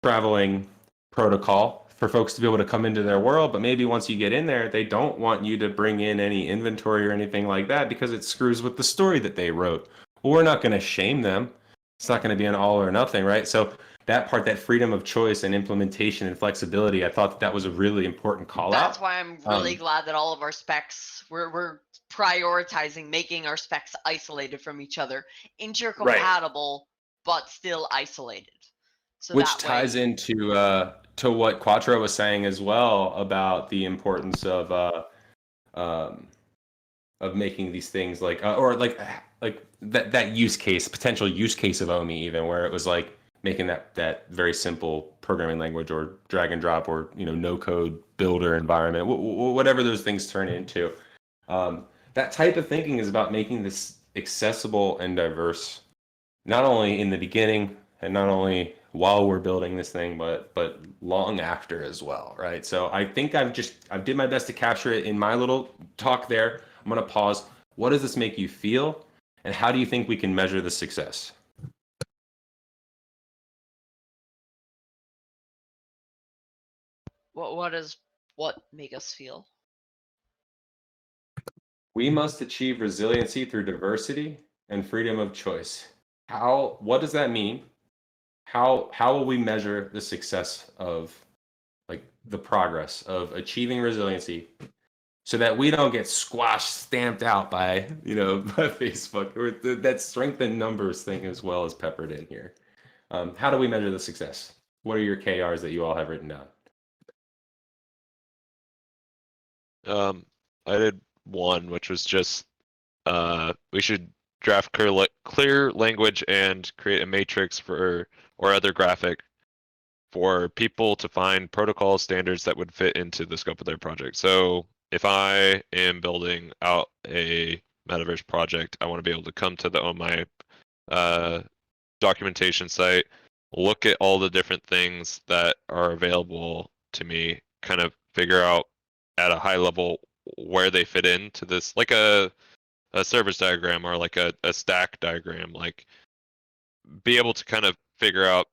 traveling protocol for folks to be able to come into their world, but maybe once you get in there, they don't want you to bring in any inventory or anything like that because it screws with the story that they wrote. Well, we're not going to shame them. It's not going to be an all or nothing, right? So that part, that freedom of choice and implementation and flexibility, I thought that was a really important call out. That's why I'm really glad that all of our specs, we're prioritizing making our specs isolated from each other, intercompatible, but still isolated. So which that ties way, into to what Quattro was saying as well about the importance of making these things like or like that use case, potential use case of OMI, even where it was like making that very simple programming language or drag and drop or no code builder environment, whatever those things turn into. That type of thinking is about making this accessible and diverse, not only in the beginning and not only while we're building this thing, but long after as well, right? So I think I did my best to capture it in my little talk there. I'm going to pause. What does this make you feel? And how do you think we can measure the success? what make us feel? We must achieve resiliency through diversity and freedom of choice. What does that mean? How will we measure the success of like the progress of achieving resiliency so that we don't get squashed, stamped out by by Facebook, or that strength in numbers thing as well as peppered in here? How do we measure the success? What are your KRs that you all have written down? I did one, which was just we should draft clear language and create a matrix for or other graphic for people to find protocol standards that would fit into the scope of their project. So if I am building out a Metaverse project, I want to be able to come to the OMI documentation site, look at all the different things that are available to me, kind of figure out at a high level where they fit into this, like a service diagram or like a stack diagram, like be able to kind of figure out,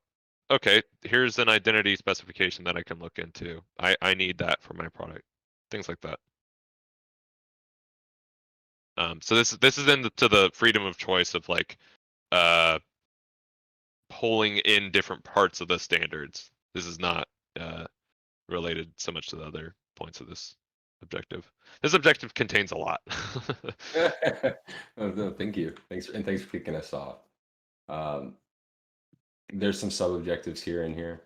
okay, here's an identity specification that I can look into. I need that for my product, things like that. So this is into the freedom of choice of like pulling in different parts of the standards. This is not related so much to the other points of this objective. This objective contains a lot. No, thank you. Thanks for kicking us off. There's some sub-objectives here and here.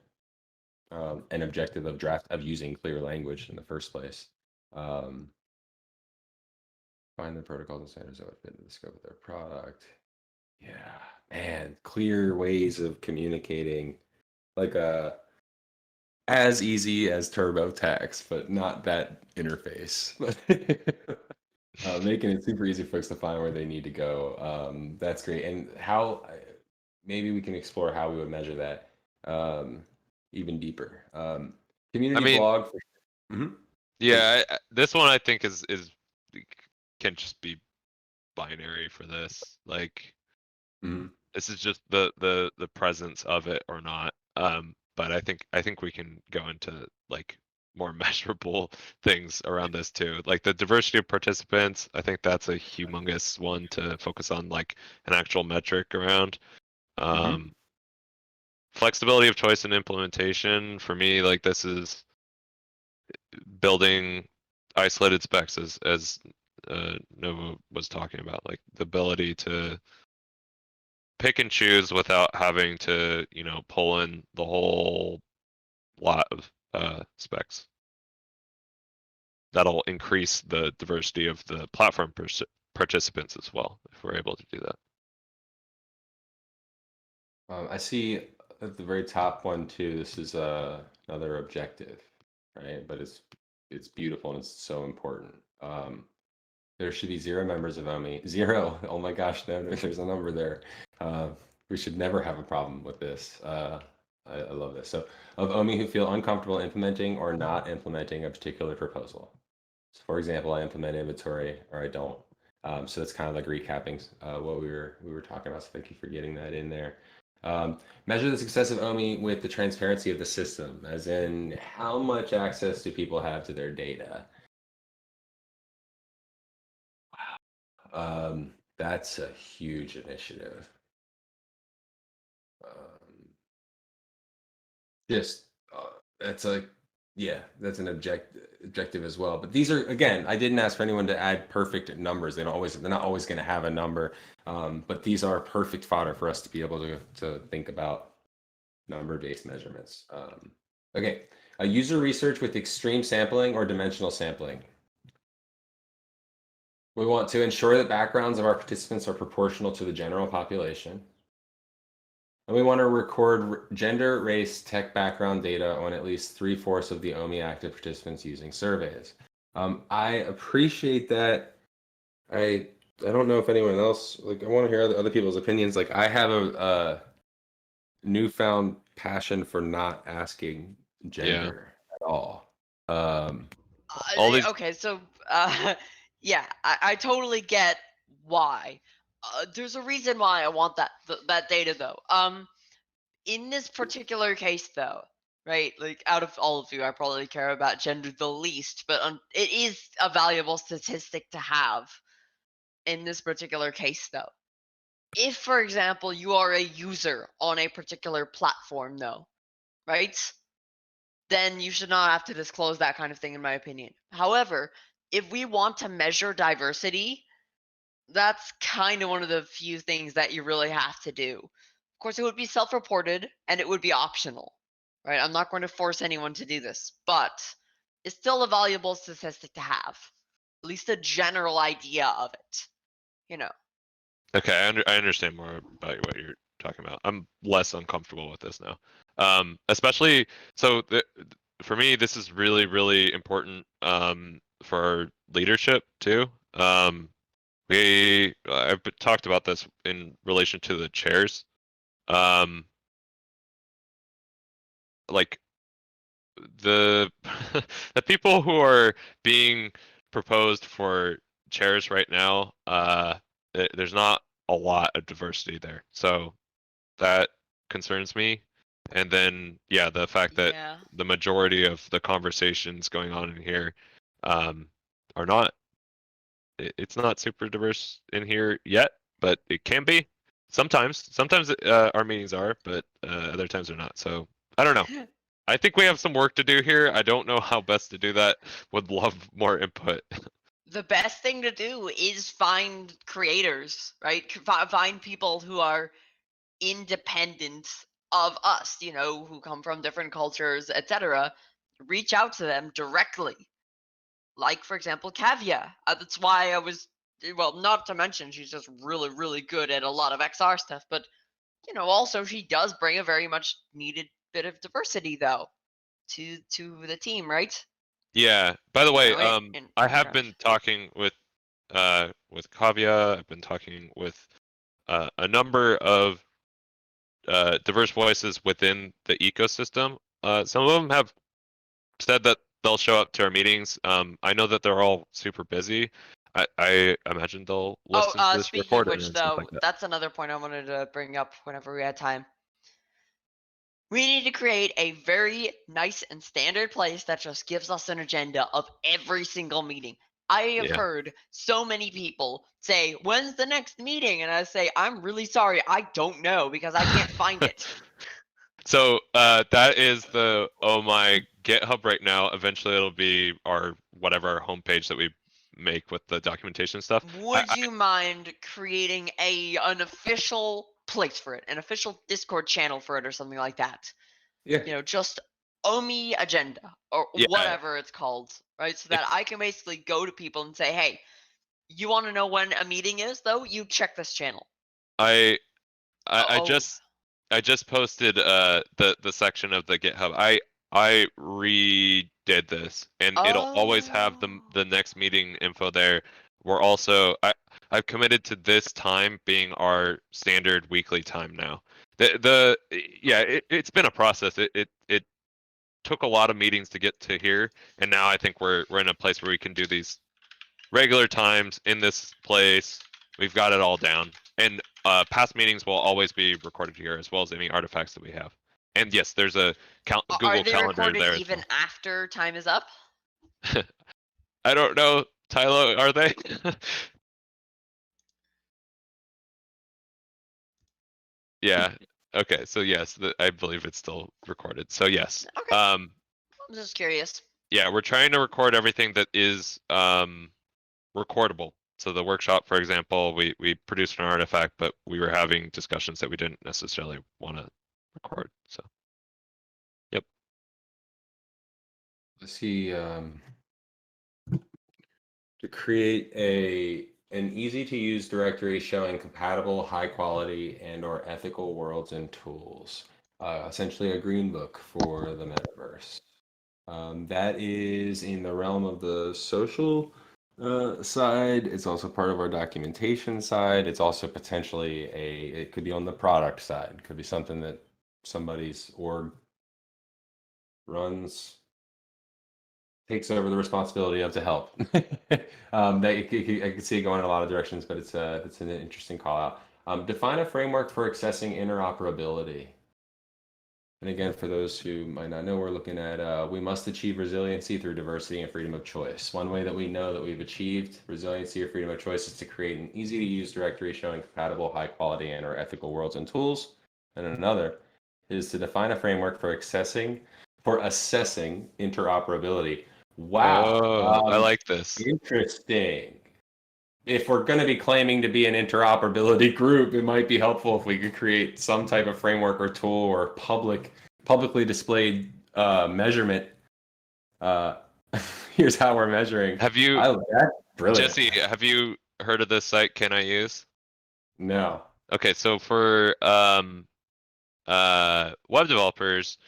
An objective of using clear language in the first place. Find the protocols and standards that would fit into the scope of their product. Yeah, man, clear ways of communicating, like as easy as TurboTax, but not that interface. Making it super easy for folks to find where they need to go. That's great. And how maybe we can explore how we would measure that even deeper. Community blog. Yeah, this one I think is can just be binary for this. Like, this is just the presence of it or not. But I think we can go into like more measurable things around this too. Like the diversity of participants, I think that's a humongous one to focus on, like an actual metric around. Flexibility of choice and implementation, for me, like this is building isolated specs as Nova was talking about, like the ability to pick and choose without having to, pull in the whole lot of specs. That'll increase the diversity of the platform participants as well, if we're able to do that. I see at the very top one too. This is another objective, right? But it's beautiful and it's so important. There should be 0 members of OMI. 0. Oh my gosh, no, there's a number there. We should never have a problem with this. I love this. So, of OMI who feel uncomfortable implementing or not implementing a particular proposal. So, for example, I implement inventory or I don't. So that's kind of like recapping what we were talking about. So thank you for getting that in there. Measure the success of OMI with the transparency of the system, as in how much access do people have to their data? Wow. That's a huge initiative. That's an objective as well. But these are, again, I didn't ask for anyone to add perfect numbers. They're not always going to have a number. But these are perfect fodder for us to be able to think about number-based measurements. Okay, a user research with extreme sampling or dimensional sampling. We want to ensure that backgrounds of our participants are proportional to the general population. And we want to record gender, race, tech background data on at least 3/4 of the OMI active participants using surveys. I appreciate that. I don't know if anyone else, like, I want to hear other people's opinions. Like, I have a newfound passion for not asking gender at all. Okay, so yeah, I totally get why. There's a reason why I want that data though. In this particular case though, right? Like out of all of you, I probably care about gender the least, but it is a valuable statistic to have in this particular case though. If, for example, you are a user on a particular platform though, right? Then you should not have to disclose that kind of thing, in my opinion. However, if we want to measure diversity, that's kind of one of the few things that you really have to do. Of course, it would be self-reported and it would be optional, right? I'm not going to force anyone to do this, but it's still a valuable statistic to have, at least a general idea of it, Okay, I understand more about what you're talking about. I'm less uncomfortable with this now. Especially so for me, this is really, really important for our leadership too. I've talked about this in relation to the chairs. Like the the people who are being proposed for chairs right now, there's not a lot of diversity there. So that concerns me. And then, yeah, the fact that Yeah. the majority of the conversations going on in here are not, it's not super diverse in here yet, but it can be sometimes. Sometimes our meetings are, but other times they're not. So I don't know. I think we have some work to do here. I don't know how best to do that. Would love more input. The best thing to do is find creators, right? Find people who are independent of us, you know, who come from different cultures, etc. Reach out to them directly. Like, for example, Kavya. That's why I was, well, not to mention she's just really, really good at a lot of XR stuff, but, you know, also she does bring a very much needed bit of diversity, though, to the team, right? Yeah. By the You way, know, I in have terms. been talking with Kavya. I've been talking with a number of diverse voices within the ecosystem. Some of them have said that they'll show up to our meetings. I know that they're all super busy. I imagine they'll Oh, listen to this speaking of recording which, and stuff though, like that. that's another point I wanted to bring up whenever we had time. We need to create a very nice and standard place that just gives us an agenda of every single meeting. I have Yeah. heard so many people say, "When's the next meeting?" And I say, "I'm really sorry, I don't know because I can't find it." So that is the my GitHub right now. Eventually, it'll be our whatever our homepage that we make with the documentation stuff. Would you mind creating an official place for it, an official Discord channel for it, or something like that? Yeah. You know, just OMI agenda or Yeah. whatever it's called, right? So that If I can basically go to people and say, "Hey, you want to know when a meeting is, though? You check this channel." I I Oh, just posted the section of the GitHub. I redid this, and it'll always have oh, the next meeting info there. We're also I've committed to this time being our standard weekly time now. The yeah, it's been a process. It took a lot of meetings to get to here, and now I think we're in a place where we can do these regular times in this place. We've got it all down, and past meetings will always be recorded here, as well as any artifacts that we have. And yes, there's a are Google they Calendar recorded there as even well. after time is up? I don't know, Tylo, are they? Yeah. Okay. So yes, I believe it's still recorded. So yes. Okay, I'm just curious. Yeah, we're trying to record everything that is recordable. So the workshop, for example, we produced an artifact, but we were having discussions that we didn't necessarily want to record. So, yep. Let's see. To create an easy to use directory showing compatible, high quality, and or ethical worlds and tools. Essentially a green book for the metaverse. That is in the realm of the social side. It's also part of our documentation side. It's also potentially it could be on the product side. It could be something that somebody's org runs, takes over the responsibility of to help. I could see it going in a lot of directions, but it's an interesting call out. Define a framework for accessing interoperability. And again, for those who might not know, we're looking at we must achieve resiliency through diversity and freedom of choice. One way that we know that we've achieved resiliency or freedom of choice is to create an easy to use directory showing compatible, high quality, and or ethical worlds and tools. And another is to define a framework for assessing interoperability. Wow. Oh, I like this. Interesting. If we're going to be claiming to be an interoperability group, it might be helpful if we could create some type of framework or tool or publicly displayed measurement. Here's how we're measuring. Have you, That's brilliant. Jesse? Have you heard of this site? Can I use? No. Okay, so for web developers,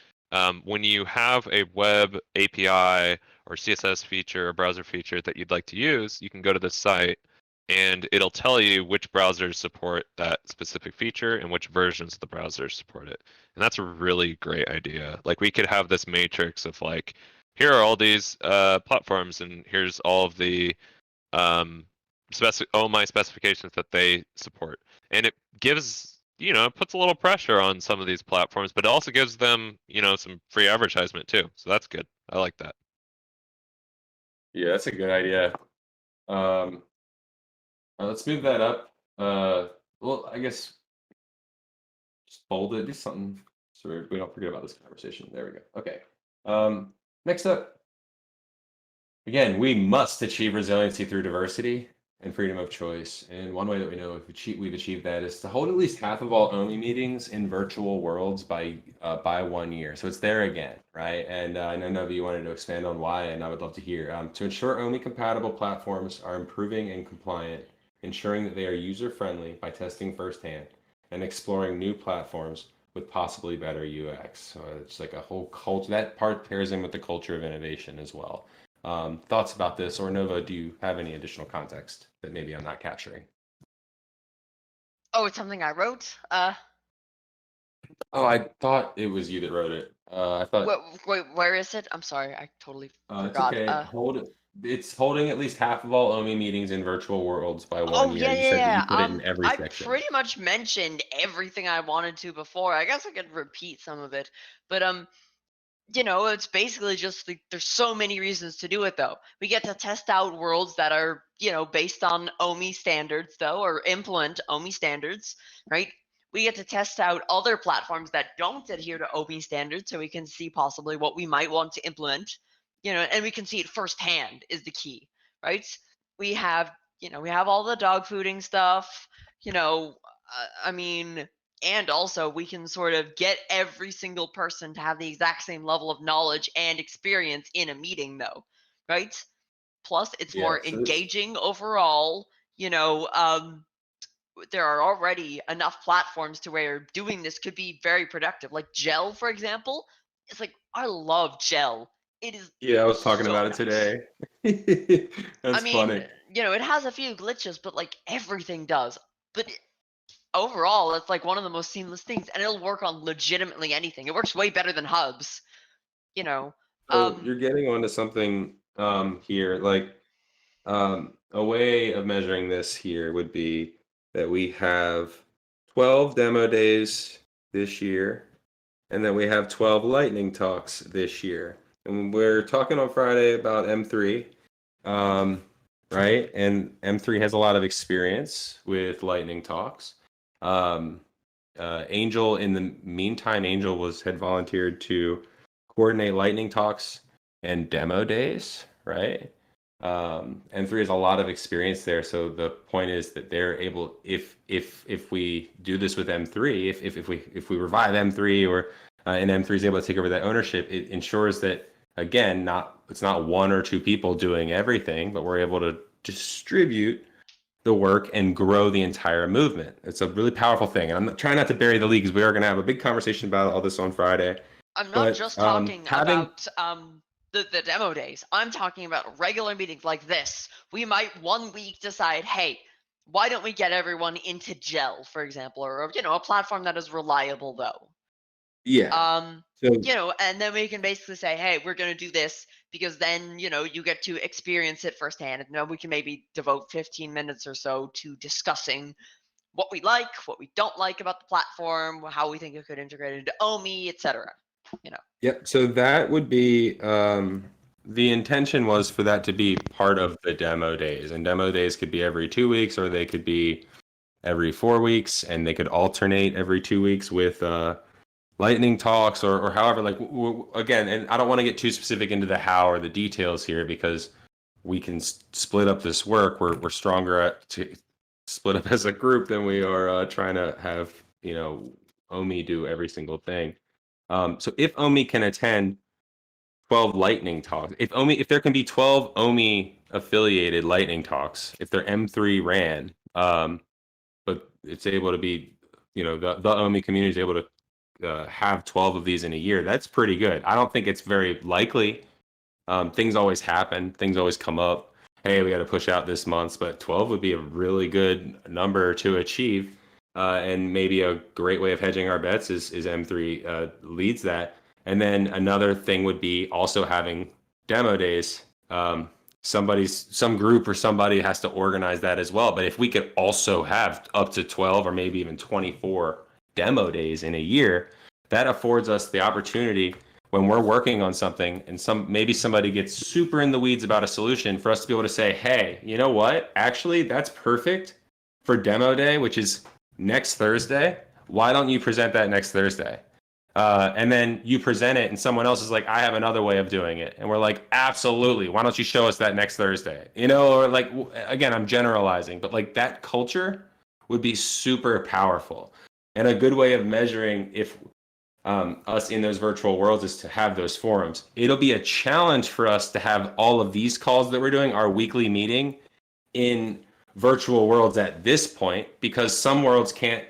when you have a web API or CSS feature or browser feature that you'd like to use, you can go to the site and it'll tell you which browsers support that specific feature and which versions of the browsers support it. And that's a really great idea. Like we could have this matrix of like, here are all these platforms and here's all of the my specifications that they support. And it gives, it puts a little pressure on some of these platforms, but it also gives them, some free advertisement too. So that's good. I like that. Yeah, that's a good idea. Let's move that up. Well, I guess just fold it, do something so we don't forget about this conversation. There we go. Okay. Next up, again, we must achieve resiliency through diversity and freedom of choice. And one way that we know we've achieved that is to hold at least half of all OMI meetings in virtual worlds by 1 year. So it's there again, right? And I know Novi, you wanted to expand on why, and I would love to hear. To ensure OMI compatible platforms are improving and compliant, ensuring that they are user friendly by testing firsthand, and exploring new platforms with possibly better UX. So it's like a whole culture. That part pairs in with the culture of innovation as well. Thoughts about this, or Nova, do you have any additional context that maybe I'm not capturing? Oh, it's something I wrote. Oh, I thought it was you that wrote it. I thought Wait, where is it? I'm sorry, I totally it's forgot. okay. It's holding at least half of all OMI meetings in virtual worlds by 1 Oh year. yeah, You yeah, said that yeah. you put it in every I section. pretty much mentioned everything I wanted to before. I guess I could repeat some of it, but it's basically just like there's so many reasons to do it though. We get to test out worlds that are, based on OMI standards though, or implement OMI standards, right? We get to test out other platforms that don't adhere to OMI standards so we can see possibly what we might want to implement, and we can see it firsthand is the key, right? We have, we have all the dog fooding stuff, I mean, and also we can sort of get every single person to have the exact same level of knowledge and experience in a meeting though, right? Plus it's Yeah, more so it's engaging overall. There are already enough platforms to where doing this could be very productive, like Gel for example. It's like I love Gel. It is yeah, I was talking so about it nice. today. I That's mean, funny. it has a few glitches, but like everything does. But overall, it's like one of the most seamless things, and it'll work on legitimately anything. It works way better than hubs, you know. So you're getting onto something here, like a way of measuring this here would be that we have 12 demo days this year, and then we have 12 lightning talks this year. And we're talking on Friday about M3, right? And M3 has a lot of experience with lightning talks. Angel, in the meantime, Angel had volunteered to coordinate lightning talks and demo days, right? M3 has a lot of experience there, so the point is that they're able, if we do this with M3, if we revive M3 or and M3 is able to take over that ownership, it ensures that again, it's not one or two people doing everything, but we're able to distribute the work and grow the entire movement. It's a really powerful thing, and I'm trying not to bury the lead because we are going to have a big conversation about all this on Friday. I'm not But just talking having about the demo days. I'm talking about regular meetings like this. We might 1 week decide, hey, why don't we get everyone into Gel, for example, or a platform that is reliable though. yeah, so And then we can basically say, hey, we're going to do this because then, you get to experience it firsthand. And we can maybe devote 15 minutes or so to discussing what we like, what we don't like about the platform, how we think it could integrate into OMI, etc. Yep. So that would be the intention was for that to be part of the demo days, and demo days could be every 2 weeks, or they could be every 4 weeks, and they could alternate every 2 weeks with lightning talks or however. Like again, and I don't want to get too specific into the how or the details here because we can split up this work. We're stronger to split up as a group than we are trying to have OMI do every single thing. So if OMI can attend 12 lightning talks, if there can be 12 OMI affiliated lightning talks, if they're M3 ran, but it's able to be, the OMI community is able to have 12 of these in a year. That's pretty good. I don't think it's very likely. Things always happen. Things always come up. Hey, we got to push out this month, but 12 would be a really good number to achieve. And maybe a great way of hedging our bets is M3 leads that. And then another thing would be also having demo days. Some group or somebody has to organize that as well. But if we could also have up to 12 or maybe even 24 demo days in a year, that affords us the opportunity when we're working on something and maybe somebody gets super in the weeds about a solution, for us to be able to say, hey, you know what? Actually, that's perfect for demo day, which is next Thursday. Why don't you present that next Thursday? And then you present it and someone else is like, I have another way of doing it. And we're like, absolutely. Why don't you show us that next Thursday? Or like, again, I'm generalizing, but like that culture would be super powerful. And a good way of measuring if us in those virtual worlds is to have those forums. It'll be a challenge for us to have all of these calls that we're doing, our weekly meeting, in virtual worlds at this point, because some worlds can't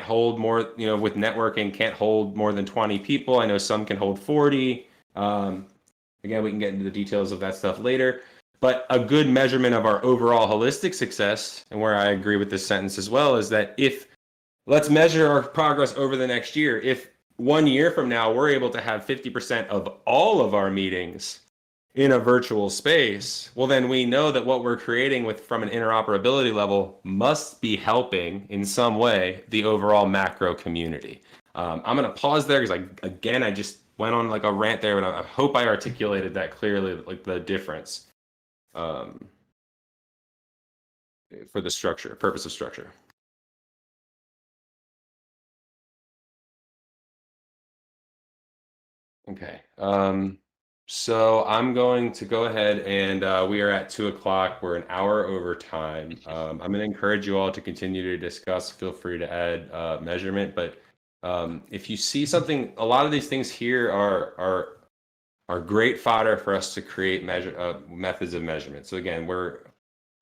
hold more, with networking, can't hold more than 20 people. I know some can hold 40. Again, we can get into the details of that stuff later. But a good measurement of our overall holistic success, and where I agree with this sentence as well, is that let's measure our progress over the next year. If 1 year from now, we're able to have 50% of all of our meetings in a virtual space, well, then we know that what we're creating from an interoperability level must be helping in some way the overall macro community. I'm going to pause there because I just went on like a rant there, and I hope I articulated that clearly, like the difference for the purpose of structure. Okay. So I'm going to go ahead and we are at 2:00. We're an hour over time. I'm going to encourage you all to continue to discuss. Feel free to add measurement, but if you see something, a lot of these things here are great fodder for us to create methods of measurement. So again,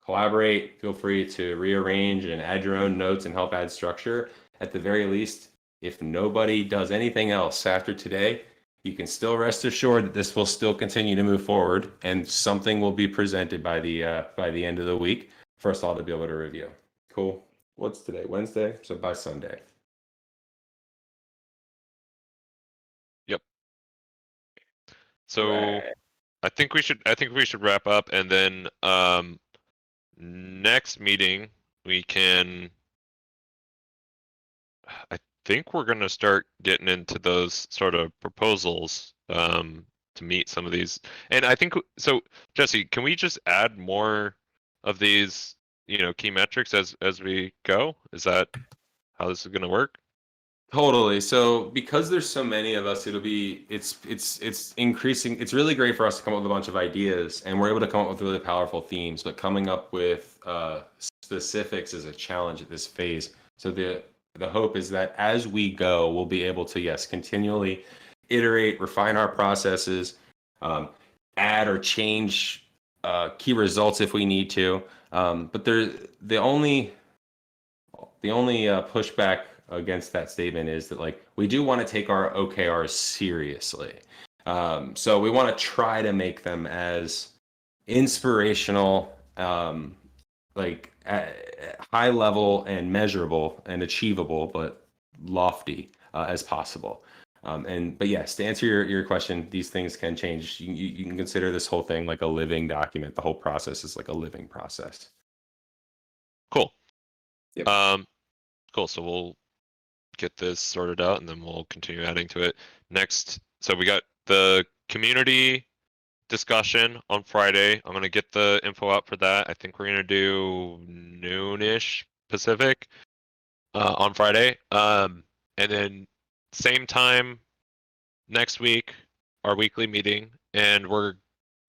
collaborate. Feel free to rearrange and add your own notes and help add structure. At the very least, if nobody does anything else after today, you can still rest assured that this will still continue to move forward, and something will be presented by the end of the week for us all to be able to review. Cool. What's today? Wednesday. So by Sunday. Yep. So Right. I think we should wrap up, and then next meeting we can. I think we're going to start getting into those sort of proposals to meet some of these. And I think so. Jesse, can we just add more of these, key metrics as we go? Is that how this is going to work? Totally. So because there's so many of us, it's increasing. It's really great for us to come up with a bunch of ideas, and we're able to come up with really powerful themes. But coming up with specifics is a challenge at this phase. So the hope is that as we go, we'll be able to, yes, continually iterate, refine our processes, add or change key results if we need to. But the only pushback against that statement is that, like, we do want to take our OKRs seriously. So we want to try to make them as inspirational, high level and measurable and achievable, but lofty as possible. But yes, to answer your question, these things can change. You can consider this whole thing like a living document. The whole process is like a living process. Cool. Yep. Cool. So we'll get this sorted out, and then we'll continue adding to it next. So we got the community discussion on Friday. I'm gonna get the info out for that. I think we're gonna do noonish Pacific on Friday. And then same time next week, our weekly meeting, and we're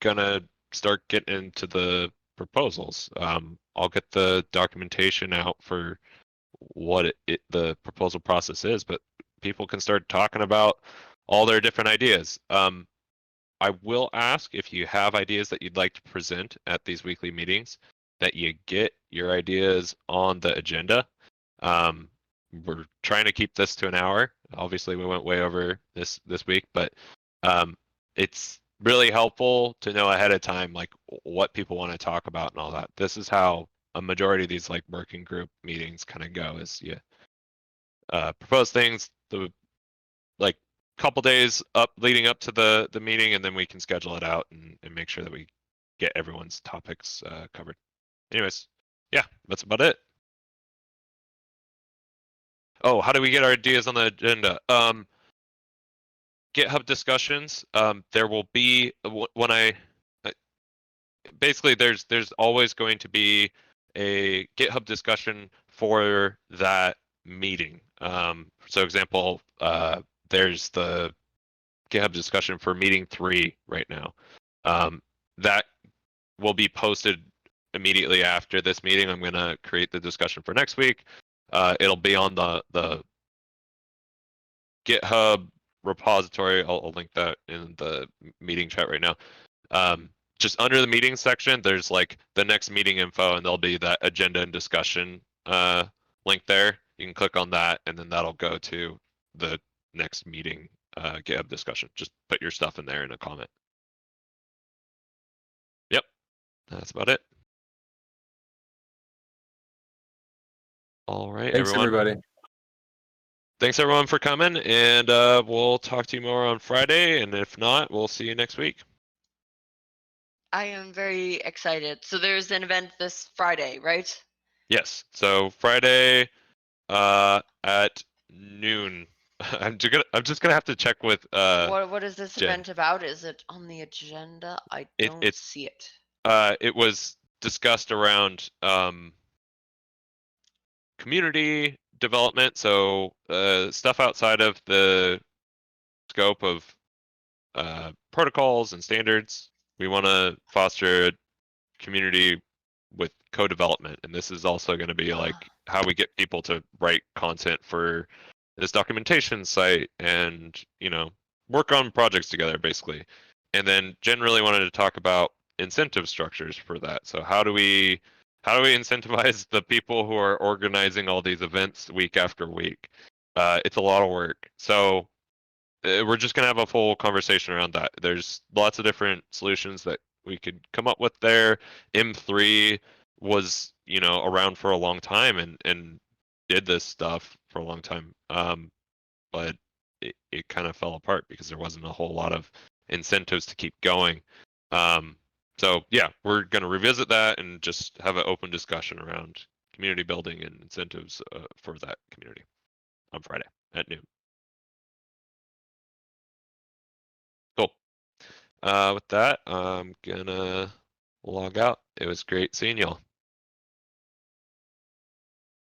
gonna start getting into the proposals. I'll get the documentation out for what the proposal process is, but people can start talking about all their different ideas. I will ask, if you have ideas that you'd like to present at these weekly meetings, that you get your ideas on the agenda. We're trying to keep this to an hour. Obviously, we went way over this week, but it's really helpful to know ahead of time like what people want to talk about and all that. This is how a majority of these like working group meetings kind of go. Is you propose things the like couple days up leading up to the meeting, and then we can schedule it out and make sure that we get everyone's topics covered. Anyways, yeah, that's about it. Oh, how do we get our ideas on the agenda? GitHub discussions. There will be when I basically there's always going to be a GitHub discussion for that meeting. So example, there's the GitHub discussion for meeting 3 right now. That will be posted immediately after this meeting. I'm gonna create the discussion for next week. It'll be on the GitHub repository. I'll link that in the meeting chat right now. Just under the meeting section, there's like the next meeting info, and there'll be that agenda and discussion link there. You can click on that, and then that'll go to the next meeting GitHub discussion. Just put your stuff in there in a comment. Yep, that's about it. All right, Thanks, everyone. everybody. Thanks everyone for coming, and we'll talk to you more on Friday, and if not, we'll see you next week. I am very excited. So there's an event this Friday, right? Yes. So Friday at noon. I'm just gonna have to check with What is this Jen. event about? Is it on the agenda? I don't It's see it. it was discussed around community development, so stuff outside of the scope of protocols and standards. We want to foster a community with co-development, and this is also going to be like how we get people to write content for this documentation site, and work on projects together basically. And then Jen really wanted to talk about incentive structures for that. So how do we incentivize the people who are organizing all these events week after week? It's a lot of work. So we're just gonna have a full conversation around that. There's lots of different solutions that we could come up with there. M3 was, around for a long time and did this stuff for a long time. But it kind of fell apart because there wasn't a whole lot of incentives to keep going. So yeah, we're gonna revisit that and just have an open discussion around community building and incentives for that community on Friday at noon. Cool. With that, I'm gonna log out. It was great seeing y'all.